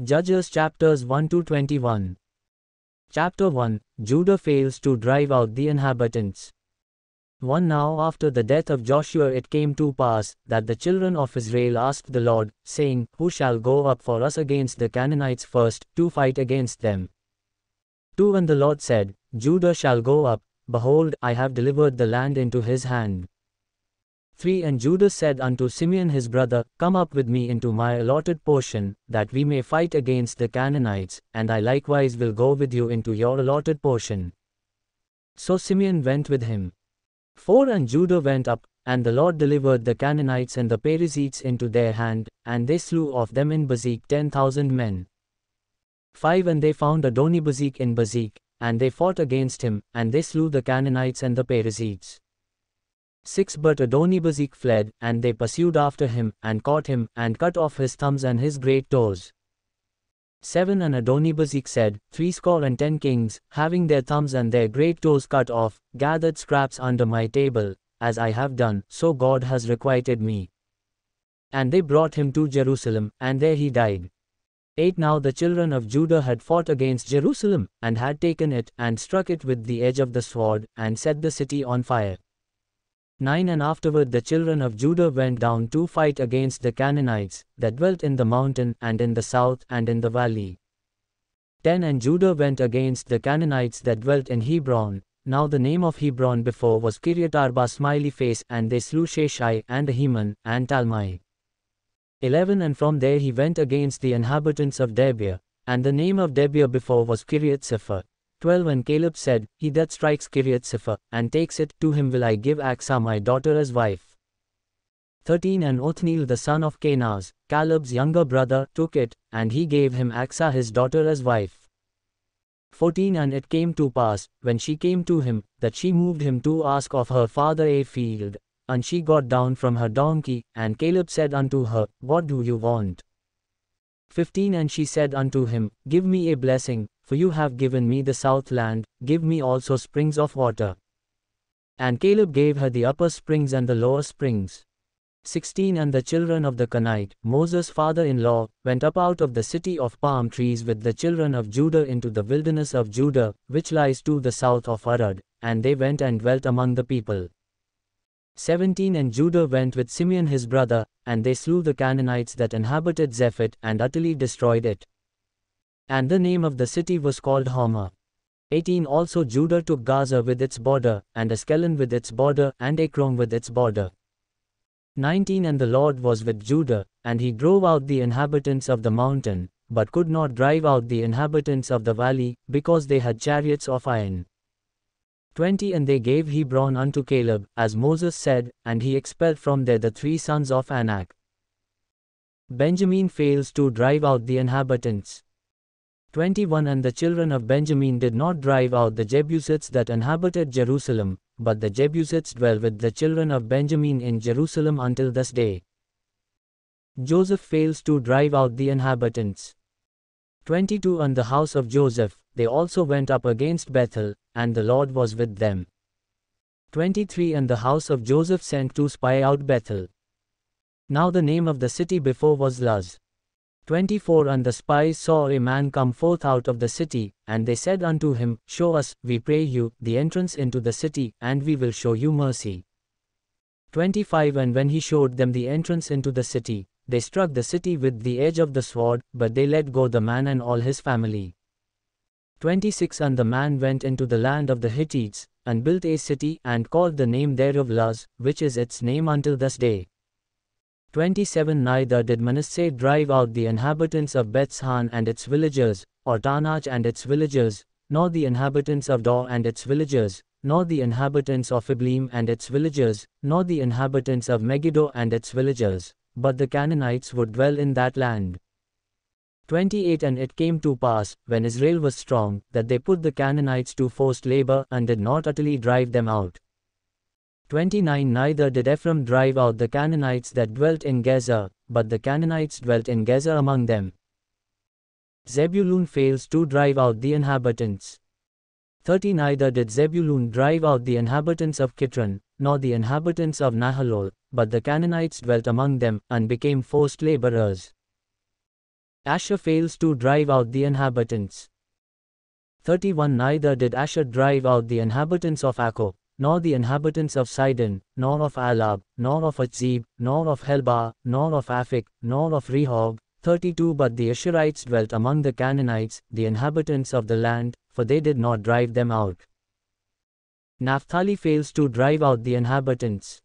Judges chapters 1 to 21. Chapter 1. Judah fails to drive out the inhabitants. 1. Now after the death of Joshua it came to pass, that the children of Israel asked the Lord, saying, Who shall go up for us against the Canaanites first, to fight against them? 2. And the Lord said, Judah shall go up, behold, I have delivered the land into his hand. 3. And Judah said unto Simeon his brother, Come up with me into my allotted portion, that we may fight against the Canaanites, and I likewise will go with you into your allotted portion. So Simeon went with him. 4. And Judah went up, and the Lord delivered the Canaanites and the Perizzites into their hand, and they slew of them in Bezek 10,000 men. 5. And they found Adonibezek in Bezek, and they fought against him, and they slew the Canaanites and the Perizzites. 6. But Adonibezek fled, and they pursued after him, and caught him, and cut off his thumbs and his great toes. 7. And Adonibezek said, 70 kings, having their thumbs and their great toes cut off, gathered scraps under my table, as I have done, so God has requited me. And they brought him to Jerusalem, and there he died. 8. Now the children of Judah had fought against Jerusalem, and had taken it, and struck it with the edge of the sword, and set the city on fire. 9. And afterward the children of Judah went down to fight against the Canaanites, that dwelt in the mountain, and in the south, and in the valley. 10. And Judah went against the Canaanites that dwelt in Hebron. Now the name of Hebron before was Kiriath-arba smiley face, and they slew Sheshai, and Ahiman, and Talmai. 11. And from there he went against the inhabitants of Debir, and the name of Debir before was Kiriath-sepher. 12. And Caleb said, He that strikes Kiriath-sepher, and takes it, to him will I give Achsah my daughter as wife. 13. And Othniel the son of Kenaz, Caleb's younger brother, took it, and he gave him Achsah his daughter as wife. 14. And it came to pass, when she came to him, that she moved him to ask of her father a field, and she got down from her donkey, and Caleb said unto her, What do you want? 15. And she said unto him, Give me a blessing, for you have given me the south land, give me also springs of water. And Caleb gave her the upper springs and the lower springs. 16. And the children of the Kenite, Moses' father-in-law, went up out of the city of palm trees with the children of Judah into the wilderness of Judah, which lies to the south of Arad, and they went and dwelt among the people. 17. And Judah went with Simeon his brother, and they slew the Canaanites that inhabited Zephath, and utterly destroyed it. And the name of the city was called Hormah. 18. Also Judah took Gaza with its border, and Askelon with its border, and Ekron with its border. 19. And the Lord was with Judah, and he drove out the inhabitants of the mountain, but could not drive out the inhabitants of the valley, because they had chariots of iron. 20. And they gave Hebron unto Caleb, as Moses said, and he expelled from there the 3 sons of Anak. Benjamin fails to drive out the inhabitants. 21. And the children of Benjamin did not drive out the Jebusites that inhabited Jerusalem, but the Jebusites dwell with the children of Benjamin in Jerusalem until this day. Joseph fails to drive out the inhabitants. 22. And the house of Joseph, they also went up against Bethel, and the Lord was with them. 23. And the house of Joseph sent to spy out Bethel. Now the name of the city before was Luz. 24. And the spies saw a man come forth out of the city, and they said unto him, Show us, we pray you, the entrance into the city, and we will show you mercy. 25. And when he showed them the entrance into the city, they struck the city with the edge of the sword, but they let go the man and all his family. 26. And the man went into the land of the Hittites, and built a city, and called the name thereof Luz, which is its name until this day. 27. Neither did Manasseh drive out the inhabitants of Bethshan and its villagers, or Taanach and its villagers, nor the inhabitants of Dor and its villagers, nor the inhabitants of Ibleam and its villagers, nor the inhabitants of Megiddo and its villagers, but the Canaanites would dwell in that land. 28. And it came to pass, when Israel was strong, that they put the Canaanites to forced labor, and did not utterly drive them out. 29. Neither did Ephraim drive out the Canaanites that dwelt in Gezer, but the Canaanites dwelt in Gezer among them. Zebulun fails to drive out the inhabitants. 30. Neither did Zebulun drive out the inhabitants of Kitron, nor the inhabitants of Nahalol, but the Canaanites dwelt among them, and became forced laborers. Asher fails to drive out the inhabitants. 31 Neither did Asher drive out the inhabitants of Akko, nor the inhabitants of Sidon, nor of Alab, nor of Achzib, nor of Helbah, nor of Aphik, nor of Rehob. 32 But the Asherites dwelt among the Canaanites, the inhabitants of the land, for they did not drive them out. Naphtali fails to drive out the inhabitants.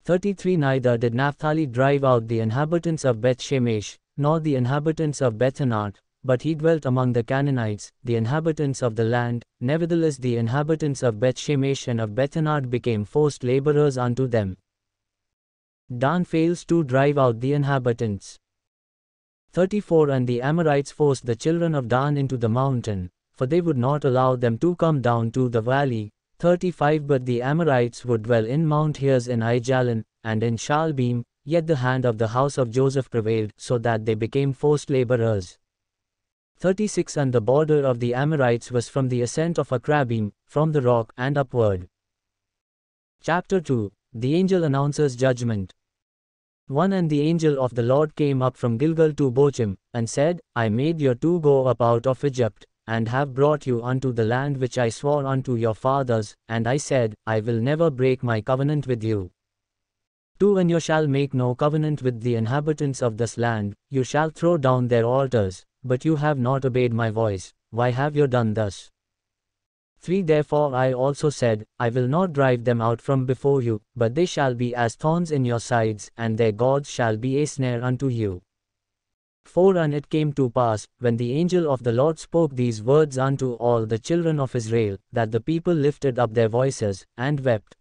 33 Neither did Naphtali drive out the inhabitants of Beth Shemesh, nor the inhabitants of Bethanath, but he dwelt among the Canaanites, the inhabitants of the land. Nevertheless the inhabitants of Beth Shemesh and of Bethanath became forced laborers unto them. Dan fails to drive out the inhabitants. 34 And the Amorites forced the children of Dan into the mountain, for they would not allow them to come down to the valley. 35 But the Amorites would dwell in Mount Heres in Aijalon, and in Shaalbim, yet the hand of the house of Joseph prevailed, so that they became forced laborers. 36 And the border of the Amorites was from the ascent of Akrabim, from the rock, and upward. Chapter 2 The angel announces judgment. 1 And the angel of the Lord came up from Gilgal to Bochim, and said, I made you to go up out of Egypt, and have brought you unto the land which I swore unto your fathers, and I said, I will never break my covenant with you. 2 And you shall make no covenant with the inhabitants of this land, you shall throw down their altars, but you have not obeyed my voice. Why have you done thus? 3 Therefore I also said, I will not drive them out from before you, but they shall be as thorns in your sides, and their gods shall be a snare unto you. 4 And it came to pass, when the angel of the Lord spoke these words unto all the children of Israel, that the people lifted up their voices, and wept.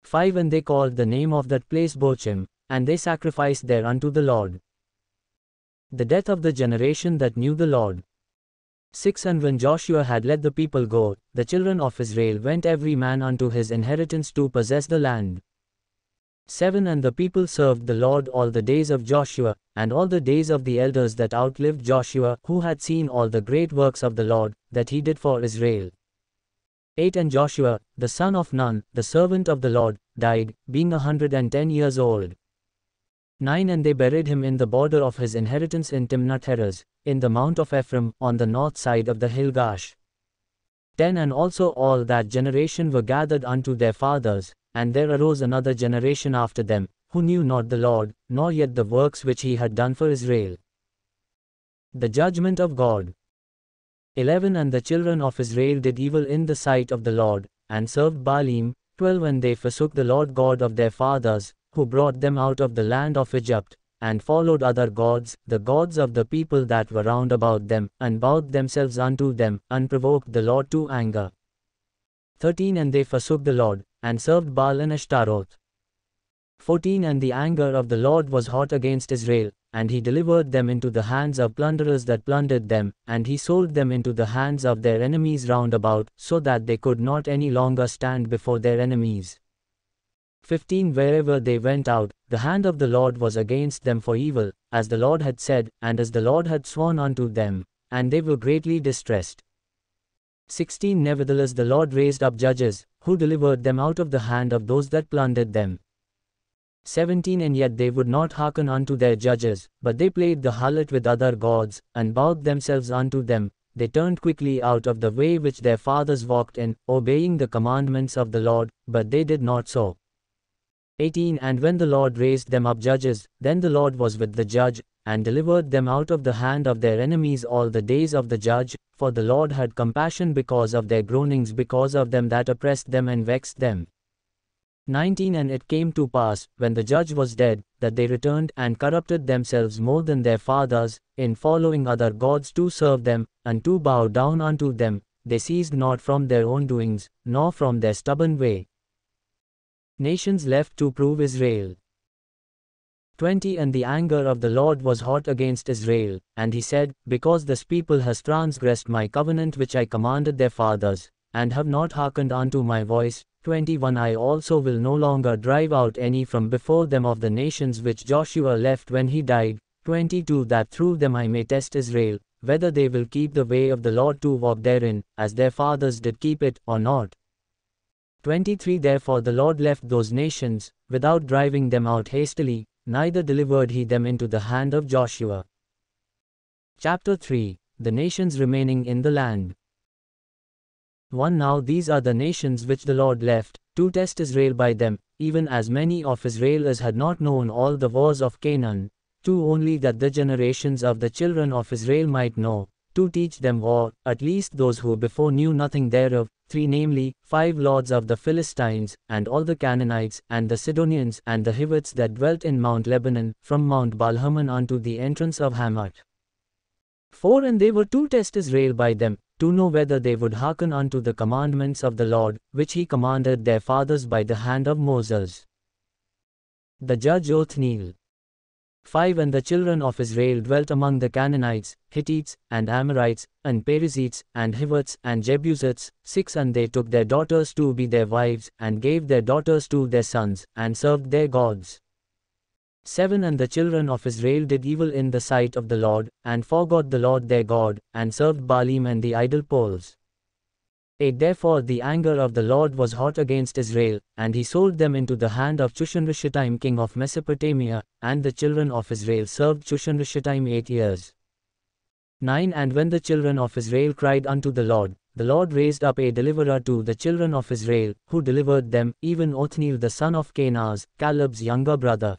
5 And they called the name of that place Bochim, and they sacrificed there unto the Lord. The death of the generation that knew the Lord. 6 And when Joshua had let the people go, the children of Israel went every man unto his inheritance to possess the land. 7 And the people served the Lord all the days of Joshua, and all the days of the elders that outlived Joshua, who had seen all the great works of the Lord, that he did for Israel. 8 And Joshua, the son of Nun, the servant of the Lord, died, being 110 years old. 9 And they buried him in the border of his inheritance in Timnath-Heres, in the mount of Ephraim, on the north side of the hill Gash. 10 And also all that generation were gathered unto their fathers, and there arose another generation after them, who knew not the Lord, nor yet the works which he had done for Israel. The judgment of God. 11 And the children of Israel did evil in the sight of the Lord, and served Baalim. 12 And they forsook the Lord God of their fathers, who brought them out of the land of Egypt, and followed other gods, the gods of the people that were round about them, and bowed themselves unto them, and provoked the Lord to anger. 13 And they forsook the Lord, and served Baal and Ashtaroth. 14 And the anger of the Lord was hot against Israel, and he delivered them into the hands of plunderers that plundered them, and he sold them into the hands of their enemies round about, so that they could not any longer stand before their enemies. 15 Wherever they went out, the hand of the Lord was against them for evil, as the Lord had said, and as the Lord had sworn unto them, and they were greatly distressed. 16 Nevertheless the Lord raised up judges, who delivered them out of the hand of those that plundered them. 17 And yet they would not hearken unto their judges, but they played the harlot with other gods, and bowed themselves unto them. They turned quickly out of the way which their fathers walked in, obeying the commandments of the Lord, but they did not so. 18 And when the Lord raised them up judges, then the Lord was with the judge, and delivered them out of the hand of their enemies all the days of the judge, for the Lord had compassion because of their groanings, because of them that oppressed them and vexed them. 19 And it came to pass, when the judge was dead, that they returned and corrupted themselves more than their fathers, in following other gods to serve them, and to bow down unto them. They ceased not from their own doings, nor from their stubborn way. Nations left to prove Israel. 20 And the anger of the Lord was hot against Israel, and he said, Because this people has transgressed my covenant which I commanded their fathers, and have not hearkened unto my voice. 21 I also will no longer drive out any from before them of the nations which Joshua left when he died. 22 That through them I may test Israel, whether they will keep the way of the Lord to walk therein, as their fathers did keep it, or not. 23 Therefore the Lord left those nations, without driving them out hastily, neither delivered he them into the hand of Joshua. Chapter 3, The Nations Remaining in the Land. 1. Now these are the nations which the Lord left, to test Israel by them, even as many of Israel as had not known all the wars of Canaan, 2. Only that the generations of the children of Israel might know, to teach them war, at least those who before knew nothing thereof, 3. Namely, 5 lords of the Philistines, and all the Canaanites, and the Sidonians, and the Hivites that dwelt in Mount Lebanon, from Mount Baalhamon unto the entrance of Hamath. 4. And they were to test Israel by them, to know whether they would hearken unto the commandments of the Lord, which he commanded their fathers by the hand of Moses. The judge Othniel. 5. And the children of Israel dwelt among the Canaanites, Hittites, and Amorites, and Perizzites, and Hivites, and Jebusites. 6. And they took their daughters to be their wives, and gave their daughters to their sons, and served their gods. 7. And the children of Israel did evil in the sight of the Lord, and forgot the Lord their God, and served Baalim and the idol poles. 8. Therefore the anger of the Lord was hot against Israel, and he sold them into the hand of Chushan-Rishathaim king of Mesopotamia, and the children of Israel served Chushan-Rishathaim 8 years. 9. And when the children of Israel cried unto the Lord raised up a deliverer to the children of Israel, who delivered them, even Othniel the son of Kenaz, Caleb's younger brother.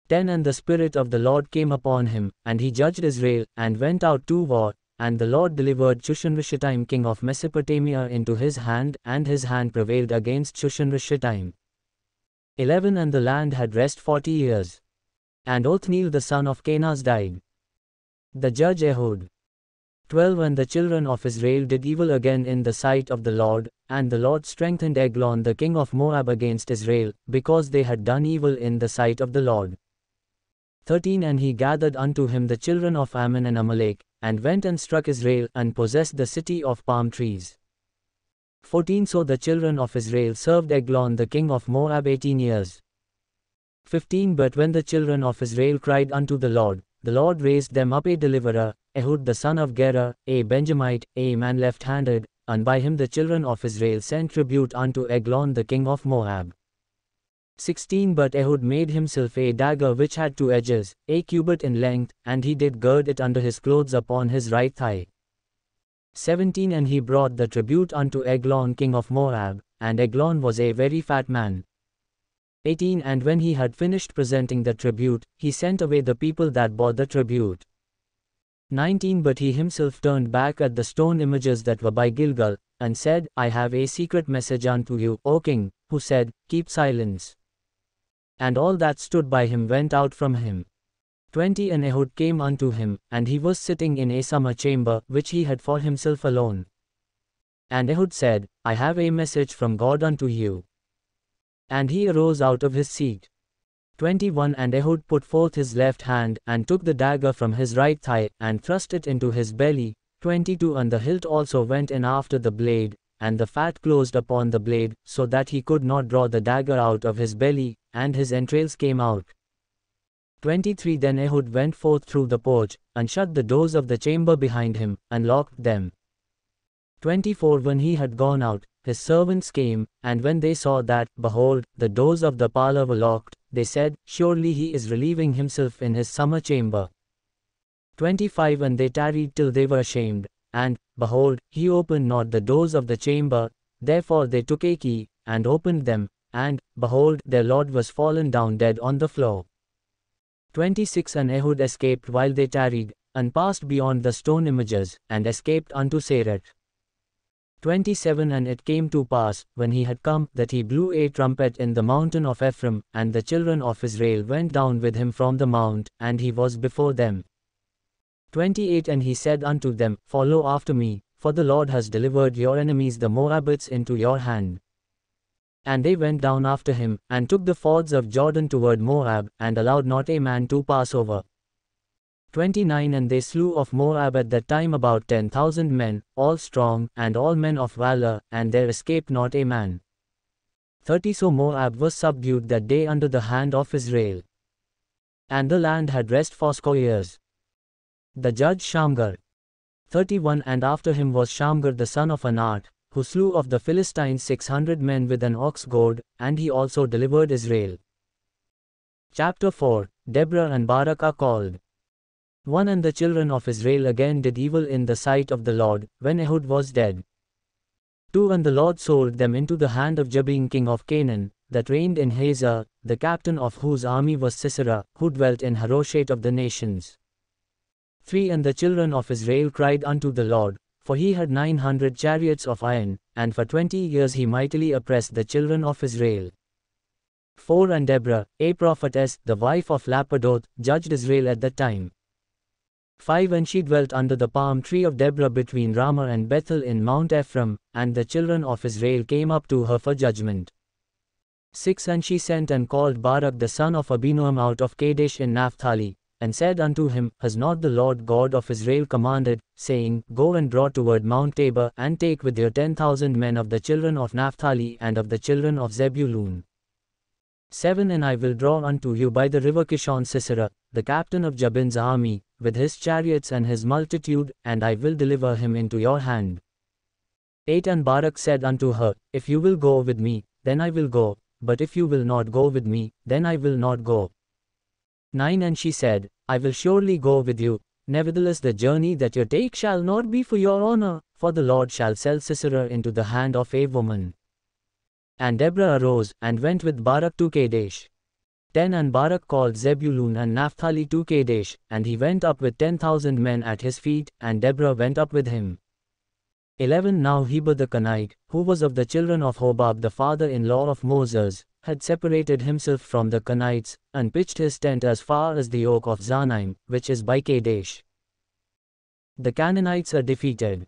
10. And the Spirit of the Lord came upon him, and he judged Israel, and went out to war, and the Lord delivered Chushan-Rishathaim king of Mesopotamia into his hand, and his hand prevailed against Chushan-Rishathaim. 11. And the land had rest 40 years. And Othniel the son of Kenaz died. The judge Ehud. 12. And the children of Israel did evil again in the sight of the Lord, and the Lord strengthened Eglon the king of Moab against Israel, because they had done evil in the sight of the Lord. 13. And he gathered unto him the children of Ammon and Amalek, and went and struck Israel, and possessed the city of palm trees. 14. So the children of Israel served Eglon the king of Moab 18 years. 15. But when the children of Israel cried unto the Lord raised them up a deliverer, Ehud the son of Gera, a Benjamite, a man left-handed, and by him the children of Israel sent tribute unto Eglon the king of Moab. 16. But Ehud made himself a dagger which had 2 edges, a cubit in length, and he did gird it under his clothes upon his right thigh. 17. And he brought the tribute unto Eglon king of Moab, and Eglon was a very fat man. 18. And when he had finished presenting the tribute, he sent away the people that bore the tribute. 19. But he himself turned back at the stone images that were by Gilgal, and said, I have a secret message unto you, O king, who said, Keep silence. And all that stood by him went out from him. 20. And Ehud came unto him, and he was sitting in a summer chamber, which he had for himself alone. And Ehud said, I have a message from God unto you. And he arose out of his seat. 21. And Ehud put forth his left hand, and took the dagger from his right thigh, and thrust it into his belly. 22. And the hilt also went in after the blade, and the fat closed upon the blade, so that he could not draw the dagger out of his belly, and his entrails came out. 23. Then Ehud went forth through the porch, and shut the doors of the chamber behind him, and locked them. 24. When he had gone out, his servants came, and when they saw that, behold, the doors of the parlor were locked, they said, Surely he is relieving himself in his summer chamber. 25. And they tarried till they were ashamed, and, behold, he opened not the doors of the chamber. Therefore they took a key, and opened them, and, behold, their lord was fallen down dead on the floor. 26. And Ehud escaped while they tarried, and passed beyond the stone images, and escaped unto Saret. 27. And it came to pass, when he had come, that he blew a trumpet in the mountain of Ephraim, and the children of Israel went down with him from the mount, and he was before them. 28. And he said unto them, Follow after me, for the Lord has delivered your enemies the Moabites into your hand. And they went down after him, and took the fords of Jordan toward Moab, and allowed not a man to pass over. 29. And they slew of Moab at that time about 10,000 men, all strong, and all men of valor, and there escaped not a man. 30. So Moab was subdued that day under the hand of Israel. And the land had rest fourscore years. The judge Shamgar. 31. And after him was Shamgar the son of Anath, who slew of the Philistines 600 men with an ox goad, and he also delivered Israel. Chapter 4. Deborah and Barak are called. 1 And the children of Israel again did evil in the sight of the Lord, when Ehud was dead. 2 And the Lord sold them into the hand of Jabin king of Canaan, that reigned in Hazor, the captain of whose army was Sisera, who dwelt in Harosheth of the nations. 3 And the children of Israel cried unto the Lord, for he had 900 chariots of iron, and for 20 years he mightily oppressed the children of Israel. 4 And Deborah, a prophetess, the wife of Lapidoth, judged Israel at that time. 5 And she dwelt under the palm tree of Deborah between Ramah and Bethel in Mount Ephraim, and the children of Israel came up to her for judgment. 6 And she sent and called Barak the son of Abinoam out of Kadesh in Naphtali, and said unto him, Has not the Lord God of Israel commanded, saying, Go and draw toward Mount Tabor, and take with you 10,000 men of the children of Naphtali and of the children of Zebulun. 7 And I will draw unto you by the river Kishon Sisera, the captain of Jabin's army, with his chariots and his multitude, and I will deliver him into your hand. 8 And Barak said unto her, If you will go with me, then I will go, but if you will not go with me, then I will not go. 9 And she said, I will surely go with you, nevertheless the journey that you take shall not be for your honor, for the Lord shall sell Sisera into the hand of a woman. And Deborah arose, and went with Barak to Kadesh. 10 And Barak called Zebulun and Naphtali to Kadesh, and he went up with 10,000 men at his feet, and Deborah went up with him. 11 Now Heber the Kenite, who was of the children of Hobab the father-in-law of Moses, had separated himself from the Kenites, and pitched his tent as far as the oak of Zanaim, which is by Kadesh. The Canaanites are defeated.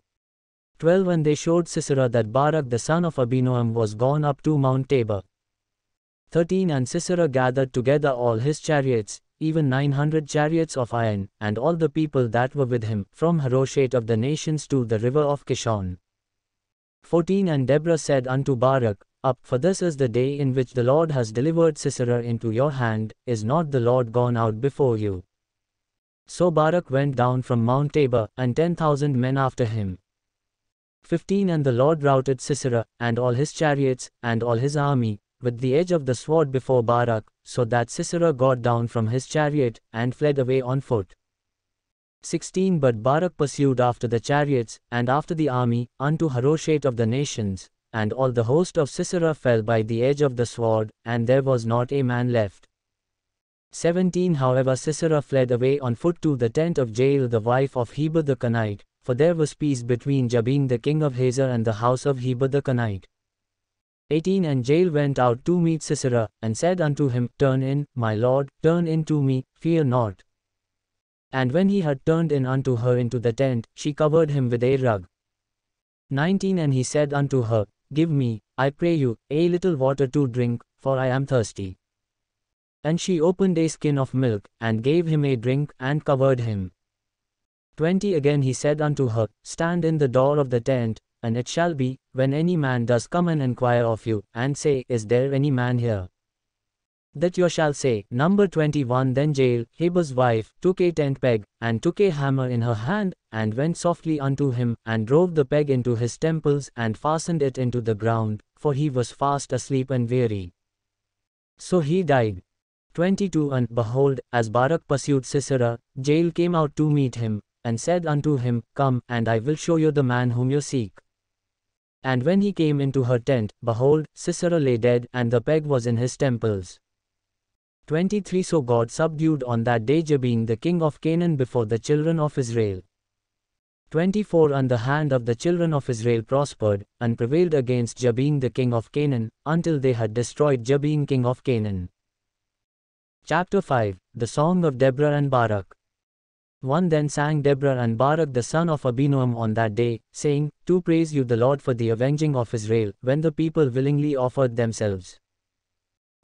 12 And they showed Sisera that Barak the son of Abinoam was gone up to Mount Tabor. 13 And Sisera gathered together all his chariots, even 900 chariots of iron, and all the people that were with him, from Harosheth of the nations to the river of Kishon. 14 And Deborah said unto Barak, Up, for this is the day in which the Lord has delivered Sisera into your hand, is not the Lord gone out before you? So Barak went down from Mount Tabor, and 10,000 men after him. 15 And the Lord routed Sisera, and all his chariots, and all his army, with the edge of the sword before Barak, so that Sisera got down from his chariot, and fled away on foot. 16 But Barak pursued after the chariots, and after the army, unto Harosheth of the nations, and all the host of Sisera fell by the edge of the sword, and there was not a man left. 17 However Sisera fled away on foot to the tent of Jael the wife of Heber the Kenite, for there was peace between Jabin the king of Hazor and the house of Heber the Kenite. 18 And Jael went out to meet Sisera, and said unto him, Turn in, my lord, turn in to me, fear not. And when he had turned in unto her into the tent, she covered him with a rug. 19 And he said unto her, Give me, I pray you, a little water to drink, for I am thirsty. And she opened a skin of milk, and gave him a drink, and covered him. 20 Again he said unto her, Stand in the door of the tent, and it shall be, when any man does come and enquire of you, and say, Is there any man here? That you shall say. Number 21 Then Jael, Heber's wife, took a tent peg, and took a hammer in her hand, and went softly unto him, and drove the peg into his temples, and fastened it into the ground, for he was fast asleep and weary. So he died. 22 And behold, as Barak pursued Sisera, Jael came out to meet him, and said unto him, Come, and I will show you the man whom you seek. And when he came into her tent, behold, Sisera lay dead, and the peg was in his temples. 23 So God subdued on that day Jabin the king of Canaan before the children of Israel. 24 And the hand of the children of Israel prospered, and prevailed against Jabin the king of Canaan, until they had destroyed Jabin king of Canaan. Chapter 5 The Song of Deborah and Barak. 1 Then sang Deborah and Barak the son of Abinoam on that day, saying, To praise you the Lord for the avenging of Israel, when the people willingly offered themselves.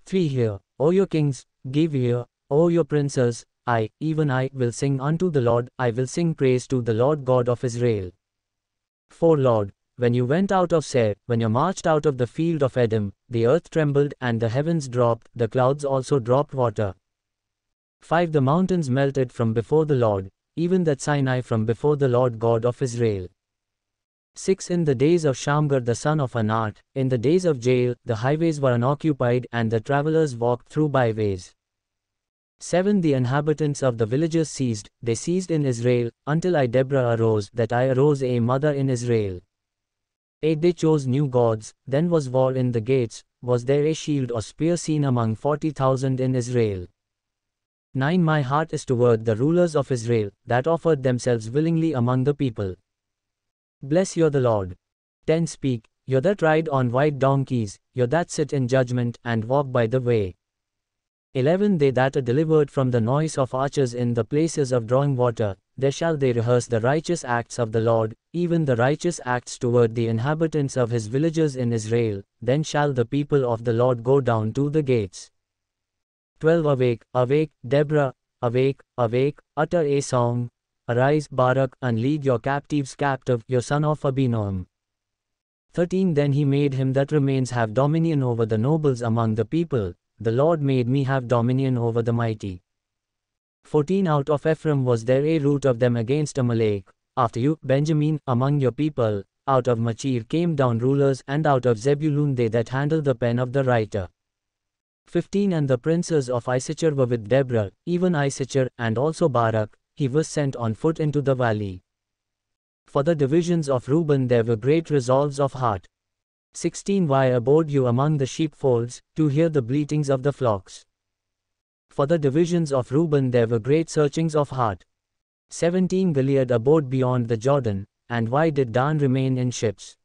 3 Hear, O your kings, give ear, O your princes, I, even I, will sing unto the Lord, I will sing praise to the Lord God of Israel. 4 Lord, when you went out of Seir, when you marched out of the field of Edom, the earth trembled, and the heavens dropped, the clouds also dropped water. 5 The mountains melted from before the Lord, even that Sinai from before the Lord God of Israel. 6 In the days of Shamgar the son of Anat, in the days of Jael, the highways were unoccupied, and the travelers walked through byways. 7 The inhabitants of the villages ceased, they ceased in Israel, until I Deborah arose, that I arose a mother in Israel. 8 They chose new gods, then was war in the gates, was there a shield or spear seen among 40,000 in Israel. 9 My heart is toward the rulers of Israel, that offered themselves willingly among the people. Bless you the Lord. 10 Speak, you that ride on white donkeys, you that sit in judgment, and walk by the way. 11 They that are delivered from the noise of archers in the places of drawing water, there shall they rehearse the righteous acts of the Lord, even the righteous acts toward the inhabitants of his villages in Israel, then shall the people of the Lord go down to the gates. 12 Awake, awake, Deborah, awake, awake, utter a song. Arise, Barak, and lead your captives captive, your son of Abinoam. 13 Then he made him that remains have dominion over the nobles among the people, the Lord made me have dominion over the mighty. 14 Out of Ephraim was there a root of them against Amalek, after you, Benjamin, among your people, out of Machir came down rulers, and out of Zebulun they that handle the pen of the writer. 15 And the princes of Issachar were with Deborah, even Issachar, and also Barak, he was sent on foot into the valley. For the divisions of Reuben there were great resolves of heart. 16 Why abode you among the sheepfolds, to hear the bleatings of the flocks? For the divisions of Reuben there were great searchings of heart. 17 Gilead abode beyond the Jordan, and why did Dan remain in ships?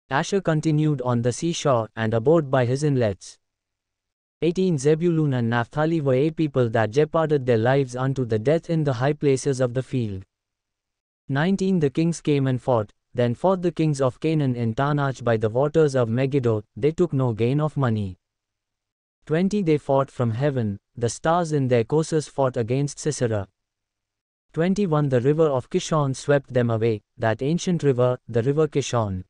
Asher continued on the seashore, and abode by his inlets. 18 Zebulun and Naphtali were a people that jeoparded their lives unto the death in the high places of the field. 19 The kings came and fought, then fought the kings of Canaan in Taanach by the waters of Megiddo, they took no gain of money. 20 They fought from heaven, the stars in their courses fought against Sisera. 21 The river of Kishon swept them away, that ancient river, the river Kishon.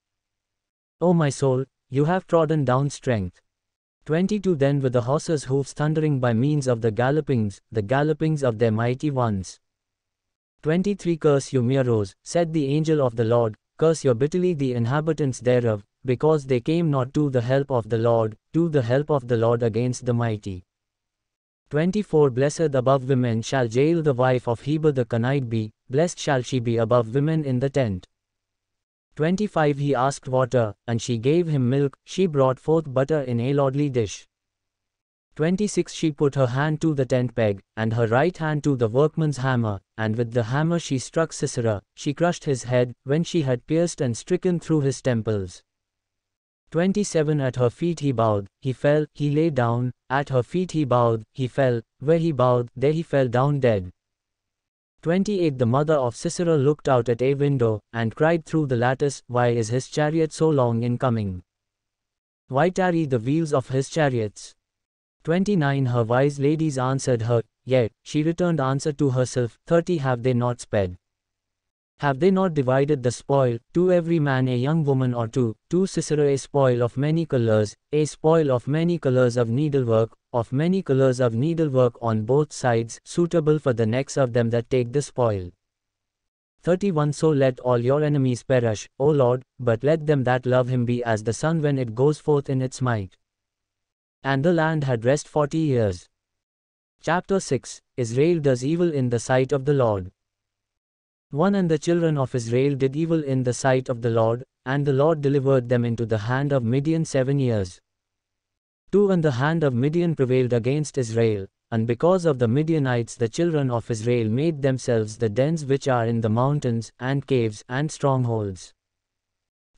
O my soul, you have trodden down strength. 22 Then with the horses' hoofs thundering by means of the gallopings of their mighty ones. 23 Curse you Meroz, said the angel of the Lord, curse you bitterly the inhabitants thereof, because they came not to the help of the Lord, to the help of the Lord against the mighty. 24 Blessed above women shall Jael the wife of Heber the Kenite be, blessed shall she be above women in the tent. 25 He asked water, and she gave him milk, she brought forth butter in a lordly dish. 26 She put her hand to the tent peg, and her right hand to the workman's hammer, and with the hammer she struck Sisera, she crushed his head, when she had pierced and stricken through his temples. 27 At her feet he bowed, he fell, he lay down, at her feet he bowed, he fell, where he bowed, there he fell down dead. 28 The mother of Sisera looked out at a window, and cried through the lattice, why is his chariot so long in coming? Why tarry the wheels of his chariots? 29 Her wise ladies answered her, yet, she returned answer to herself, 30 Have they not sped? Have they not divided the spoil, to every man a young woman or two, to Sisera a spoil of many colors, a spoil of many colors of needlework on both sides, suitable for the necks of them that take the spoil. 31 So let all your enemies perish, O Lord, but let them that love him be as the sun when it goes forth in its might. And the land had rest 40 years. Chapter 6 Israel does evil in the sight of the Lord. 1 And the children of Israel did evil in the sight of the Lord, and the Lord delivered them into the hand of Midian 7 years. 2 And the hand of Midian prevailed against Israel, and because of the Midianites the children of Israel made themselves the dens which are in the mountains, and caves, and strongholds.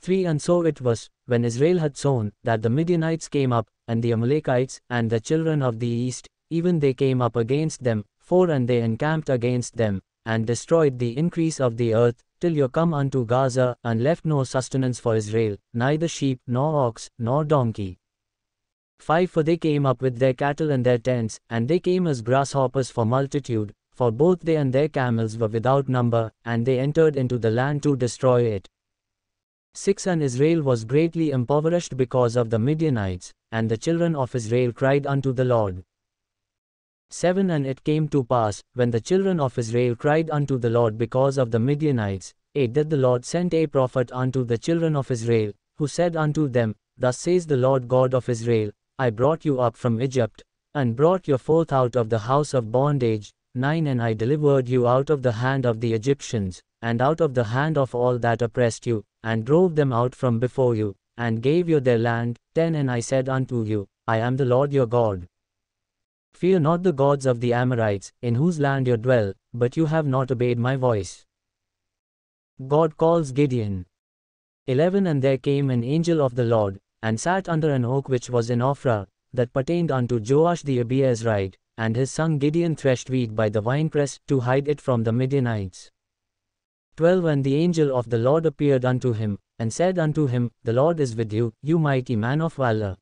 3 And so it was, when Israel had sown, that the Midianites came up, and the Amalekites, and the children of the east, even they came up against them. 4 And they encamped against them, and destroyed the increase of the earth, till you come unto Gaza, and left no sustenance for Israel, neither sheep, nor ox, nor donkey. 5 For they came up with their cattle and their tents, and they came as grasshoppers for multitude, for both they and their camels were without number, and they entered into the land to destroy it. 6 And Israel was greatly impoverished because of the Midianites, and the children of Israel cried unto the Lord. 7 And it came to pass, when the children of Israel cried unto the Lord because of the Midianites, 8 That the Lord sent a prophet unto the children of Israel, who said unto them, Thus says the Lord God of Israel, I brought you up from Egypt, and brought you forth out of the house of bondage. 9 And I delivered you out of the hand of the Egyptians, and out of the hand of all that oppressed you, and drove them out from before you, and gave you their land. 10 And I said unto you, I am the Lord your God. Fear not the gods of the Amorites, in whose land you dwell, but you have not obeyed my voice. God calls Gideon. 11 And there came an angel of the Lord, and sat under an oak which was in Ophrah, that pertained unto Joash the Abiezrite, and his son Gideon threshed wheat by the winepress, to hide it from the Midianites. 12 And the angel of the Lord appeared unto him, and said unto him, The Lord is with you, you mighty man of valor.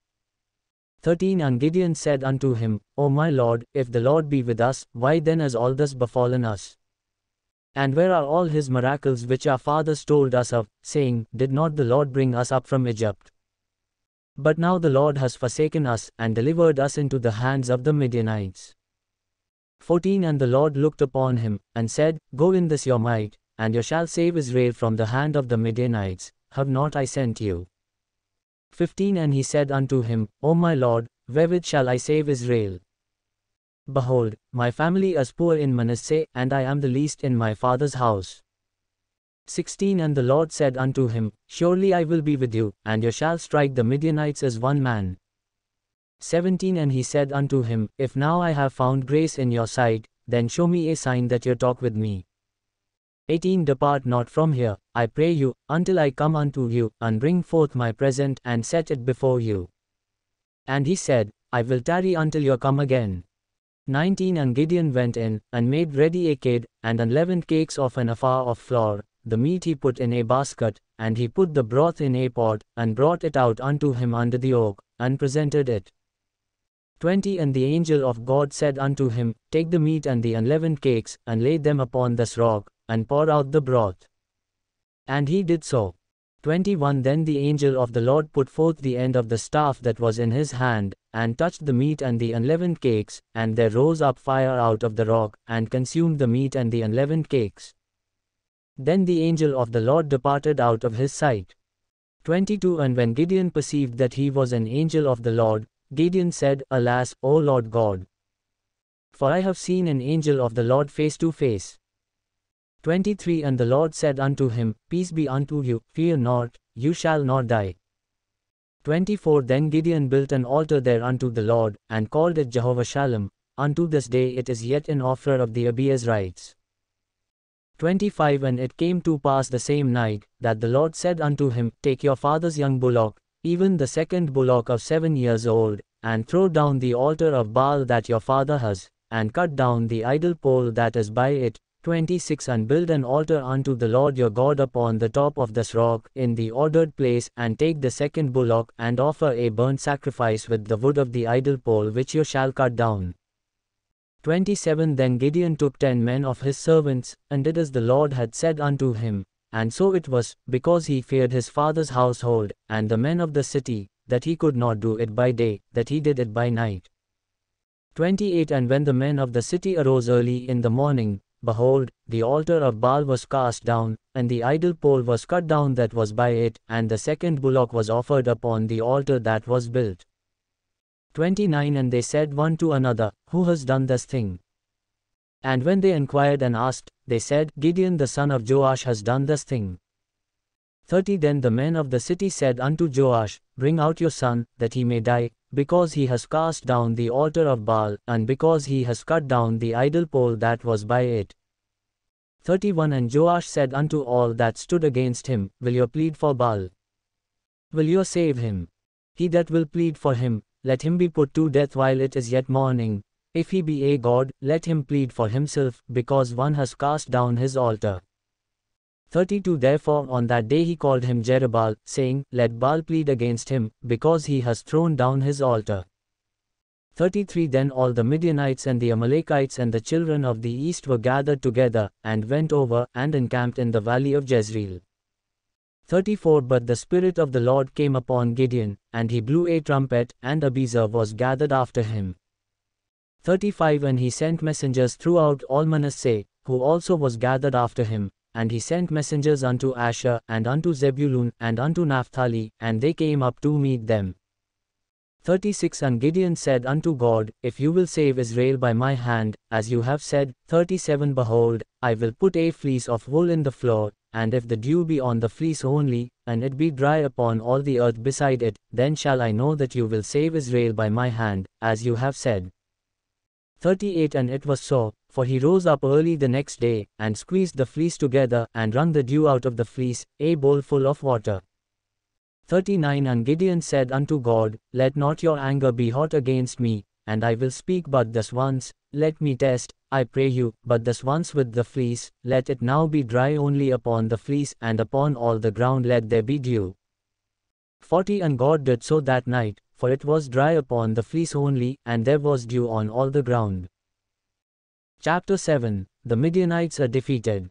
13 And Gideon said unto him, O my Lord, if the Lord be with us, why then has all this befallen us? And where are all his miracles which our fathers told us of, saying, Did not the Lord bring us up from Egypt? But now the Lord has forsaken us, and delivered us into the hands of the Midianites. 14 And the Lord looked upon him, and said, Go in this your might, and you shall save Israel from the hand of the Midianites. Have not I sent you? 15 And he said unto him, O my Lord, wherewith shall I save Israel? Behold, my family is poor in Manasseh, and I am the least in my father's house. 16 And the Lord said unto him, Surely I will be with you, and you shall strike the Midianites as one man. 17 And he said unto him, If now I have found grace in your sight, then show me a sign that you talk with me. 18 Depart not from here, I pray you, until I come unto you, and bring forth my present, and set it before you. And he said, I will tarry until you come again. 19 And Gideon went in, and made ready a kid, and unleavened cakes of an ephah of flour. The meat he put in a basket, and he put the broth in a pot, and brought it out unto him under the oak, and presented it. 20 And the angel of God said unto him, Take the meat and the unleavened cakes, and lay them upon this rock, and pour out the broth. And he did so. 21 Then the angel of the Lord put forth the end of the staff that was in his hand, and touched the meat and the unleavened cakes, and there rose up fire out of the rock, and consumed the meat and the unleavened cakes. Then the angel of the Lord departed out of his sight. 22 And when Gideon perceived that he was an angel of the Lord, Gideon said, Alas, O Lord God! For I have seen an angel of the Lord face to face. 23 And the Lord said unto him, Peace be unto you, fear not, you shall not die. 24 Then Gideon built an altar there unto the Lord, and called it Jehovah Shalom. Unto this day it is yet in Ophrah of the Abiezrites. 25 And it came to pass the same night, that the Lord said unto him, Take your father's young bullock, even the second bullock of 7 years old, and throw down the altar of Baal that your father has, and cut down the idol pole that is by it. 26 And build an altar unto the Lord your God upon the top of this rock, in the ordered place, and take the second bullock, and offer a burnt sacrifice with the wood of the idol pole which you shall cut down. 27 Then Gideon took 10 men of his servants, and did as the Lord had said unto him. And so it was, because he feared his father's household, and the men of the city, that he could not do it by day, that he did it by night. 28 And when the men of the city arose early in the morning, behold, the altar of Baal was cast down, and the idol pole was cut down that was by it, and the second bullock was offered upon the altar that was built. 29 And they said one to another, Who has done this thing? And when they inquired and asked, they said, Gideon the son of Joash has done this thing. 30 Then the men of the city said unto Joash, Bring out your son, that he may die, because he has cast down the altar of Baal, and because he has cut down the idol pole that was by it. 31 And Joash said unto all that stood against him, Will you plead for Baal? Will you save him? He that will plead for him, let him be put to death while it is yet morning. If he be a god, let him plead for himself, because one has cast down his altar. 32 Therefore on that day he called him Jerubbaal, saying, Let Baal plead against him, because he has thrown down his altar. 33 Then all the Midianites and the Amalekites and the children of the east were gathered together, and went over, and encamped in the valley of Jezreel. 34 But the Spirit of the Lord came upon Gideon, and he blew a trumpet, and Abiezer was gathered after him. 35 And he sent messengers throughout all Manasseh, who also was gathered after him, and he sent messengers unto Asher, and unto Zebulun, and unto Naphtali, and they came up to meet them. 36 And Gideon said unto God, If you will save Israel by my hand, as you have said. 37 Behold, I will put a fleece of wool in the floor, and if the dew be on the fleece only, and it be dry upon all the earth beside it, then shall I know that you will save Israel by my hand, as you have said. 38 And it was so, for he rose up early the next day, and squeezed the fleece together, and wrung the dew out of the fleece, a bowl full of water. 39 And Gideon said unto God, Let not your anger be hot against me, and I will speak but thus once. Let me test, I pray you, but thus once with the fleece. Let it now be dry only upon the fleece, and upon all the ground let there be dew. 40 And God did so that night, for it was dry upon the fleece only, and there was dew on all the ground. Chapter 7 The Midianites are defeated.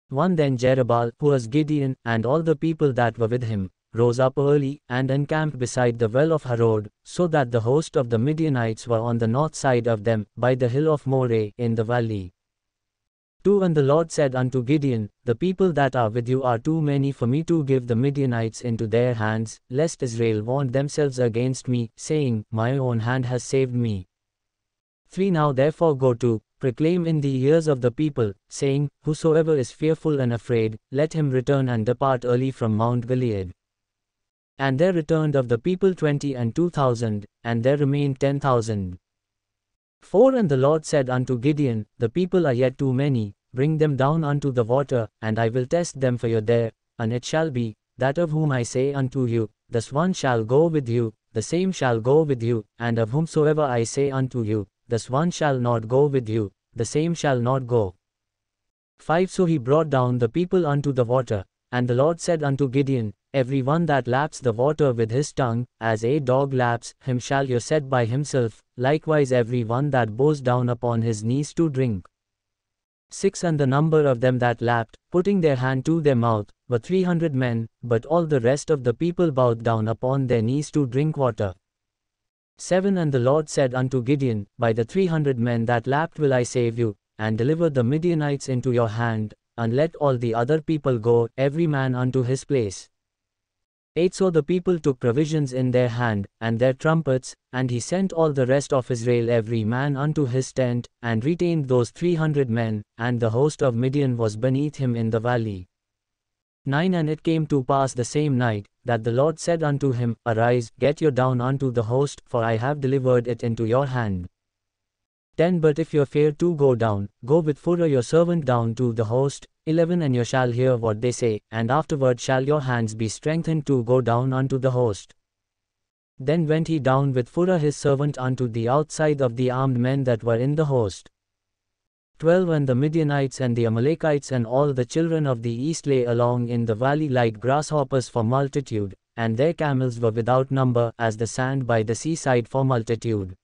1 Then Jerubbaal, who was Gideon, and all the people that were with him, rose up early, and encamped beside the well of Harod, so that the host of the Midianites were on the north side of them, by the hill of Moreh, in the valley. 2 And the Lord said unto Gideon, The people that are with you are too many for me to give the Midianites into their hands, lest Israel vaunt themselves against me, saying, My own hand has saved me. 3 Now therefore go to, proclaim in the ears of the people, saying, Whosoever is fearful and afraid, let him return and depart early from Mount Gilead. And there returned of the people 20 and 2,000, and there remained 10,000. 4 And the Lord said unto Gideon, The people are yet too many, bring them down unto the water, and I will test them for you there. And it shall be, that of whom I say unto you, This one shall go with you, the same shall go with you, and of whomsoever I say unto you, This one shall not go with you, the same shall not go. 5 So he brought down the people unto the water, and the Lord said unto Gideon, Every one that laps the water with his tongue, as a dog laps, him shall you set by himself, likewise every one that bows down upon his knees to drink. 6 And the number of them that lapped, putting their hand to their mouth, were 300 men, but all the rest of the people bowed down upon their knees to drink water. 7 And the Lord said unto Gideon, By the 300 men that lapped will I save you, and deliver the Midianites into your hand, and let all the other people go, every man unto his place. 8 So the people took provisions in their hand, and their trumpets, and he sent all the rest of Israel every man unto his tent, and retained those 300 men, and the host of Midian was beneath him in the valley. 9 And it came to pass the same night, that the Lord said unto him, Arise, get you down unto the host, for I have delivered it into your hand. 10 But if you fear to go down, go with Phurah your servant down to the host. 11 And you shall hear what they say, and afterward shall your hands be strengthened to go down unto the host. Then went he down with Phurah his servant unto the outside of the armed men that were in the host. 12 And the Midianites and the Amalekites and all the children of the east lay along in the valley like grasshoppers for multitude, and their camels were without number as the sand by the seaside for multitude.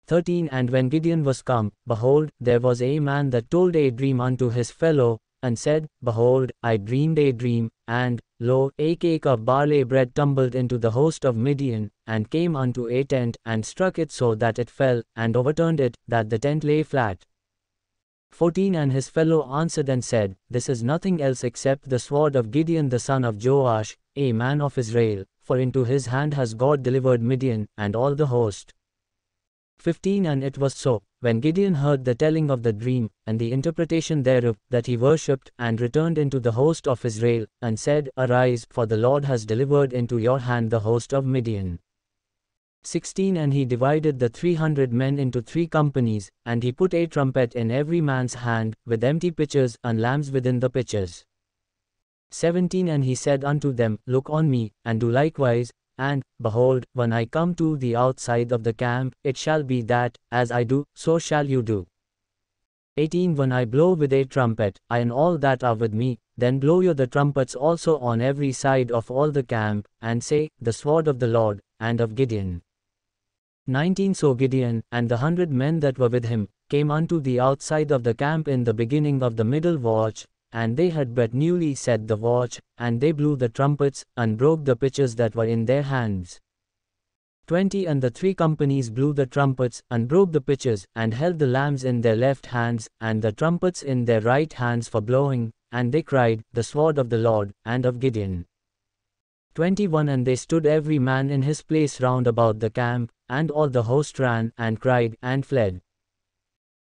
13 And when Gideon was come, behold, there was a man that told a dream unto his fellow, and said, Behold, I dreamed a dream, and, lo, a cake of barley bread tumbled into the host of Midian, and came unto a tent, and struck it so that it fell, and overturned it, that the tent lay flat. 14 And his fellow answered and said, This is nothing else except the sword of Gideon the son of Joash, a man of Israel, for into his hand has God delivered Midian, and all the host. 15 And it was so, when Gideon heard the telling of the dream, and the interpretation thereof, that he worshipped, and returned into the host of Israel, and said, Arise, for the Lord has delivered into your hand the host of Midian. 16 And he divided the 300 men into 3 companies, and he put a trumpet in every man's hand, with empty pitchers, and lambs within the pitchers. 17 And he said unto them, Look on me, and do likewise. And, behold, when I come to the outside of the camp, it shall be that, as I do, so shall you do. 18 When I blow with a trumpet, I and all that are with me, then blow you the trumpets also on every side of all the camp, and say, The sword of the Lord, and of Gideon. 19 So Gideon, and the 100 men that were with him, came unto the outside of the camp in the beginning of the middle watch, and they had but newly set the watch, and they blew the trumpets, and broke the pitchers that were in their hands. 20 And the 3 companies blew the trumpets, and broke the pitchers, and held the lambs in their left hands, and the trumpets in their right hands for blowing, and they cried, The sword of the Lord, and of Gideon. 21 And they stood every man in his place round about the camp, and all the host ran, and cried, and fled.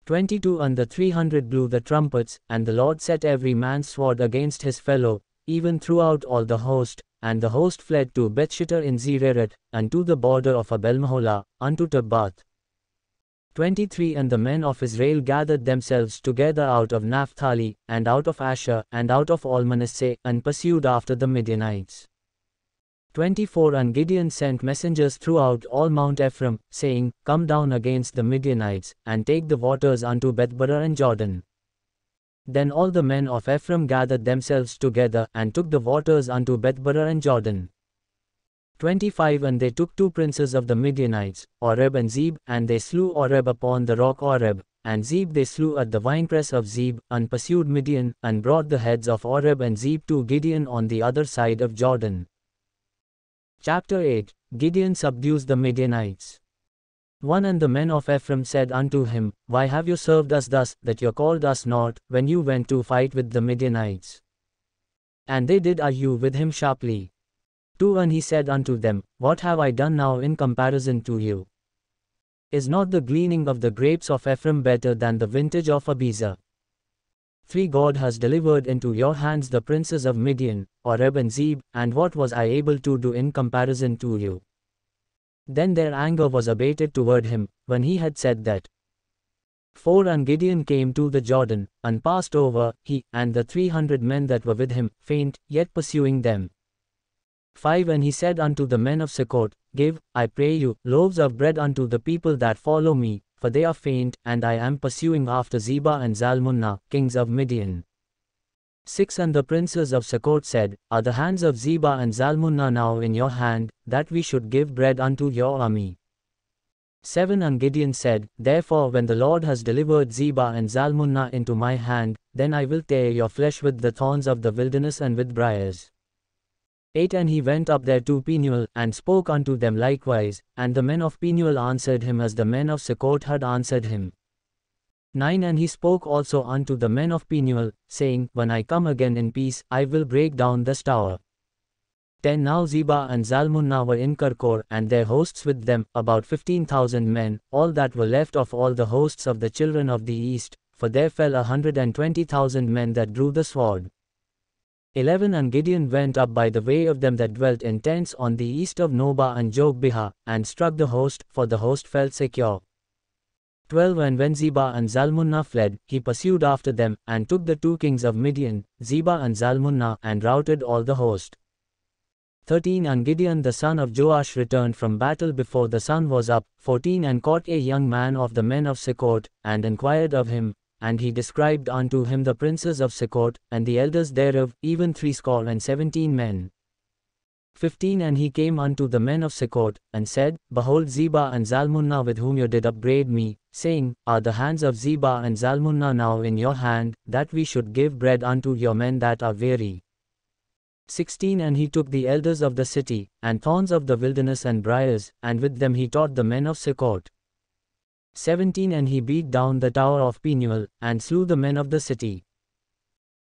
22 And the 300 blew the trumpets, and the Lord set every man's sword against his fellow, even throughout all the host, and the host fled to Bethshitter in Zererath, unto the border of Abel-Meholah, unto Tabbath. 23 And the men of Israel gathered themselves together out of Naphtali, and out of Asher, and out of all Manasseh, and pursued after the Midianites. 24 And Gideon sent messengers throughout all Mount Ephraim, saying, Come down against the Midianites, and take the waters unto Bethbarah and Jordan. Then all the men of Ephraim gathered themselves together, and took the waters unto Bethbarah and Jordan. 25 And they took 2 princes of the Midianites, Oreb and Zeb, and they slew Oreb upon the rock Oreb, and Zeb they slew at the winepress of Zeb, and pursued Midian, and brought the heads of Oreb and Zeb to Gideon on the other side of Jordan. Chapter 8 Gideon subdues the Midianites. 1 And the men of Ephraim said unto him, Why have you served us thus, that you called us not, when you went to fight with the Midianites? And they did argue with him sharply. 2 And he said unto them, What have I done now in comparison to you? Is not the gleaning of the grapes of Ephraim better than the vintage of Abiezer? 3 God has delivered into your hands the princes of Midian, Oreb and Zeb, and what was I able to do in comparison to you? Then their anger was abated toward him, when he had said that. 4 And Gideon came to the Jordan, and passed over, he, and the 300 men that were with him, faint, yet pursuing them. 5 And he said unto the men of Succoth, Give, I pray you, loaves of bread unto the people that follow me, for they are faint, and I am pursuing after Zebah and Zalmunna, kings of Midian. 6 And the princes of Succoth said, Are the hands of Zebah and Zalmunna now in your hand, that we should give bread unto your army? 7 And Gideon said, Therefore when the Lord has delivered Zebah and Zalmunna into my hand, then I will tear your flesh with the thorns of the wilderness and with briars. 8 And he went up there to Penuel, and spoke unto them likewise, and the men of Penuel answered him as the men of Succoth had answered him. 9 And he spoke also unto the men of Penuel, saying, When I come again in peace, I will break down this tower. 10 Now Zebah and Zalmunna were in Karkor, and their hosts with them, about 15,000 men, all that were left of all the hosts of the children of the east, for there fell 120,000 men that drew the sword. 11 And Gideon went up by the way of them that dwelt in tents on the east of Nobah and Jogbehah, and struck the host, for the host felt secure. 12 And when Zebah and Zalmunna fled, he pursued after them, and took the 2 kings of Midian, Zebah and Zalmunna, and routed all the host. 13 And Gideon the son of Joash returned from battle before the sun was up. 14 And caught a young man of the men of Succoth, and inquired of him, and he described unto him the princes of Succoth, and the elders thereof, even 70 men. 15 And he came unto the men of Succoth, and said, Behold Zebah and Zalmunna with whom you did upbraid me, saying, Are the hands of Zebah and Zalmunna now in your hand, that we should give bread unto your men that are weary? 16 And he took the elders of the city, and thorns of the wilderness and briars, and with them he taught the men of Succoth. 17 And he beat down the tower of Penuel, and slew the men of the city.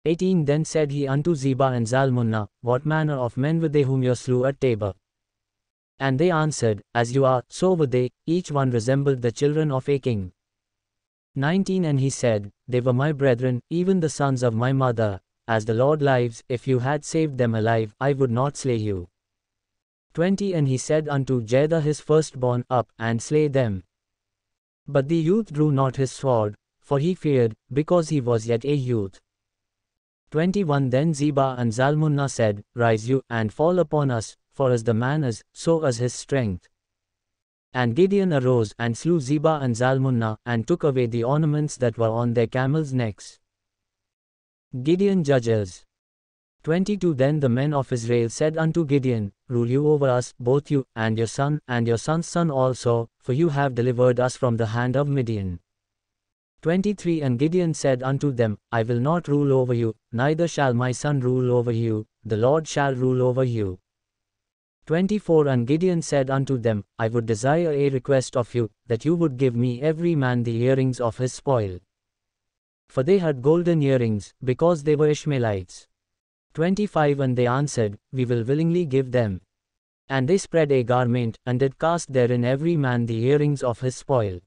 18 Then said he unto Zebah and Zalmunna, What manner of men were they whom you slew at Tabor? And they answered, As you are, so were they, each one resembled the children of a king. 19 And he said, They were my brethren, even the sons of my mother. As the Lord lives, if you had saved them alive, I would not slay you. 20 And he said unto Jether his firstborn, Up, and slay them. But the youth drew not his sword, for he feared, because he was yet a youth. 21 Then Zebah and Zalmunna said, Rise you, and fall upon us, for as the man is, so is his strength. And Gideon arose, and slew Zebah and Zalmunna, and took away the ornaments that were on their camels' necks. Gideon judges. 22 Then the men of Israel said unto Gideon, Rule you over us, both you, and your son, and your son's son also, for you have delivered us from the hand of Midian. 23 And Gideon said unto them, I will not rule over you, neither shall my son rule over you, the Lord shall rule over you. 24 And Gideon said unto them, I would desire a request of you, that you would give me every man the earrings of his spoil. For they had golden earrings, because they were Ishmaelites. 25 And they answered, We will willingly give them. And they spread a garment, and did cast therein every man the earrings of his spoil.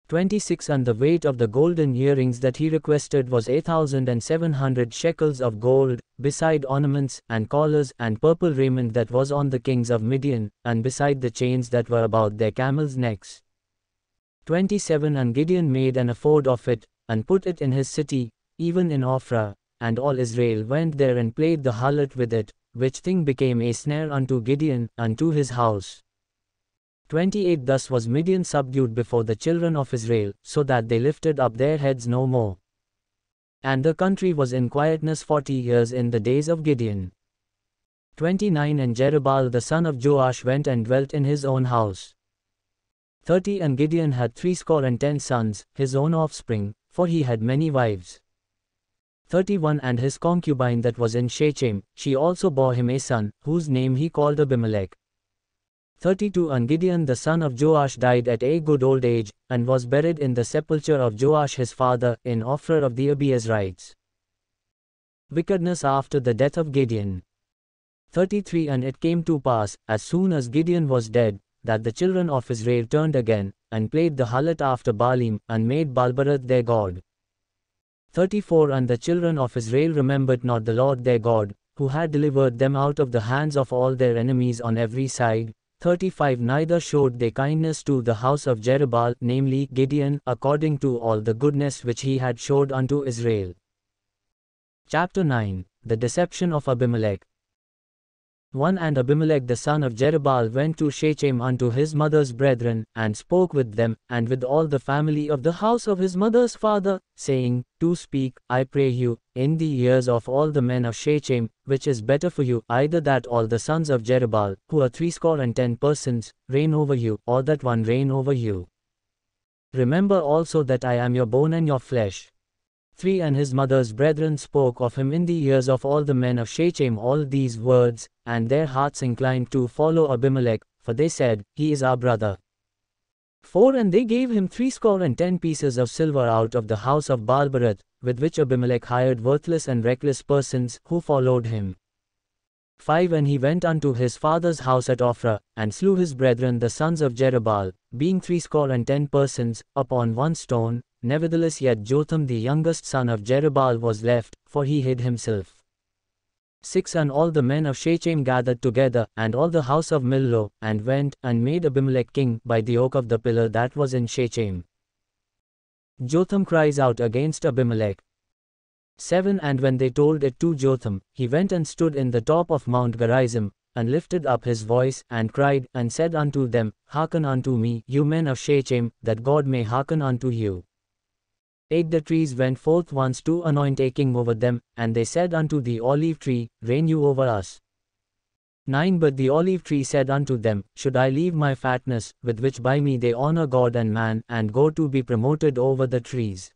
26 And the weight of the golden earrings that he requested was 8,700 shekels of gold, beside ornaments, and collars, and purple raiment that was on the kings of Midian, and beside the chains that were about their camels' necks. 27 And Gideon made an ephod of it, and put it in his city, even in Ophrah, and all Israel went there and played the harlot with it, which thing became a snare unto Gideon, and to his house. 28 Thus was Midian subdued before the children of Israel, so that they lifted up their heads no more. And the country was in quietness 40 years in the days of Gideon. 29 And Jerubbaal the son of Joash went and dwelt in his own house. 30 And Gideon had 70 sons, his own offspring, for he had many wives. 31 And his concubine that was in Shechem, she also bore him a son, whose name he called Abimelech. 32 And Gideon the son of Joash died at a good old age, and was buried in the sepulchre of Joash his father, in Ophrah of the Abiezrites. Wickedness after the death of Gideon. 33 And it came to pass, as soon as Gideon was dead, that the children of Israel turned again, and played the harlot after Baalim, and made Baalberith their god. 34 And the children of Israel remembered not the Lord their God, who had delivered them out of the hands of all their enemies on every side. 35 Neither showed they kindness to the house of Jerubbaal, namely Gideon, according to all the goodness which he had showed unto Israel. Chapter 9 The deception of Abimelech. 1 And Abimelech the son of Jerubbaal went to Shechem unto his mother's brethren, and spoke with them, and with all the family of the house of his mother's father, saying, To speak, I pray you, in the ears of all the men of Shechem, which is better for you, either that all the sons of Jerubbaal, who are 70 persons, reign over you, or that one reign over you. Remember also that I am your bone and your flesh. 3 And his mother's brethren spoke of him in the ears of all the men of Shechem all these words, and their hearts inclined to follow Abimelech, for they said, He is our brother. 4 And they gave him 70 pieces of silver out of the house of Baalberith, with which Abimelech hired worthless and reckless persons, who followed him. 5 And he went unto his father's house at Ophrah, and slew his brethren the sons of Jerubbaal, being 70 persons, upon one stone. Nevertheless yet Jotham the youngest son of Jerubbaal was left, for he hid himself. 6 And all the men of Shechem gathered together, and all the house of Millo, and went, and made Abimelech king, by the oak of the pillar that was in Shechem. Jotham cries out against Abimelech. 7 And when they told it to Jotham, he went and stood in the top of Mount Gerizim, and lifted up his voice, and cried, and said unto them, Hearken unto me, you men of Shechem, that God may hearken unto you. 8 The trees went forth once to anoint a king over them, and they said unto the olive tree, Reign you over us. 9 But the olive tree said unto them, Should I leave my fatness, with which by me they honor God and man, and go to be promoted over the trees?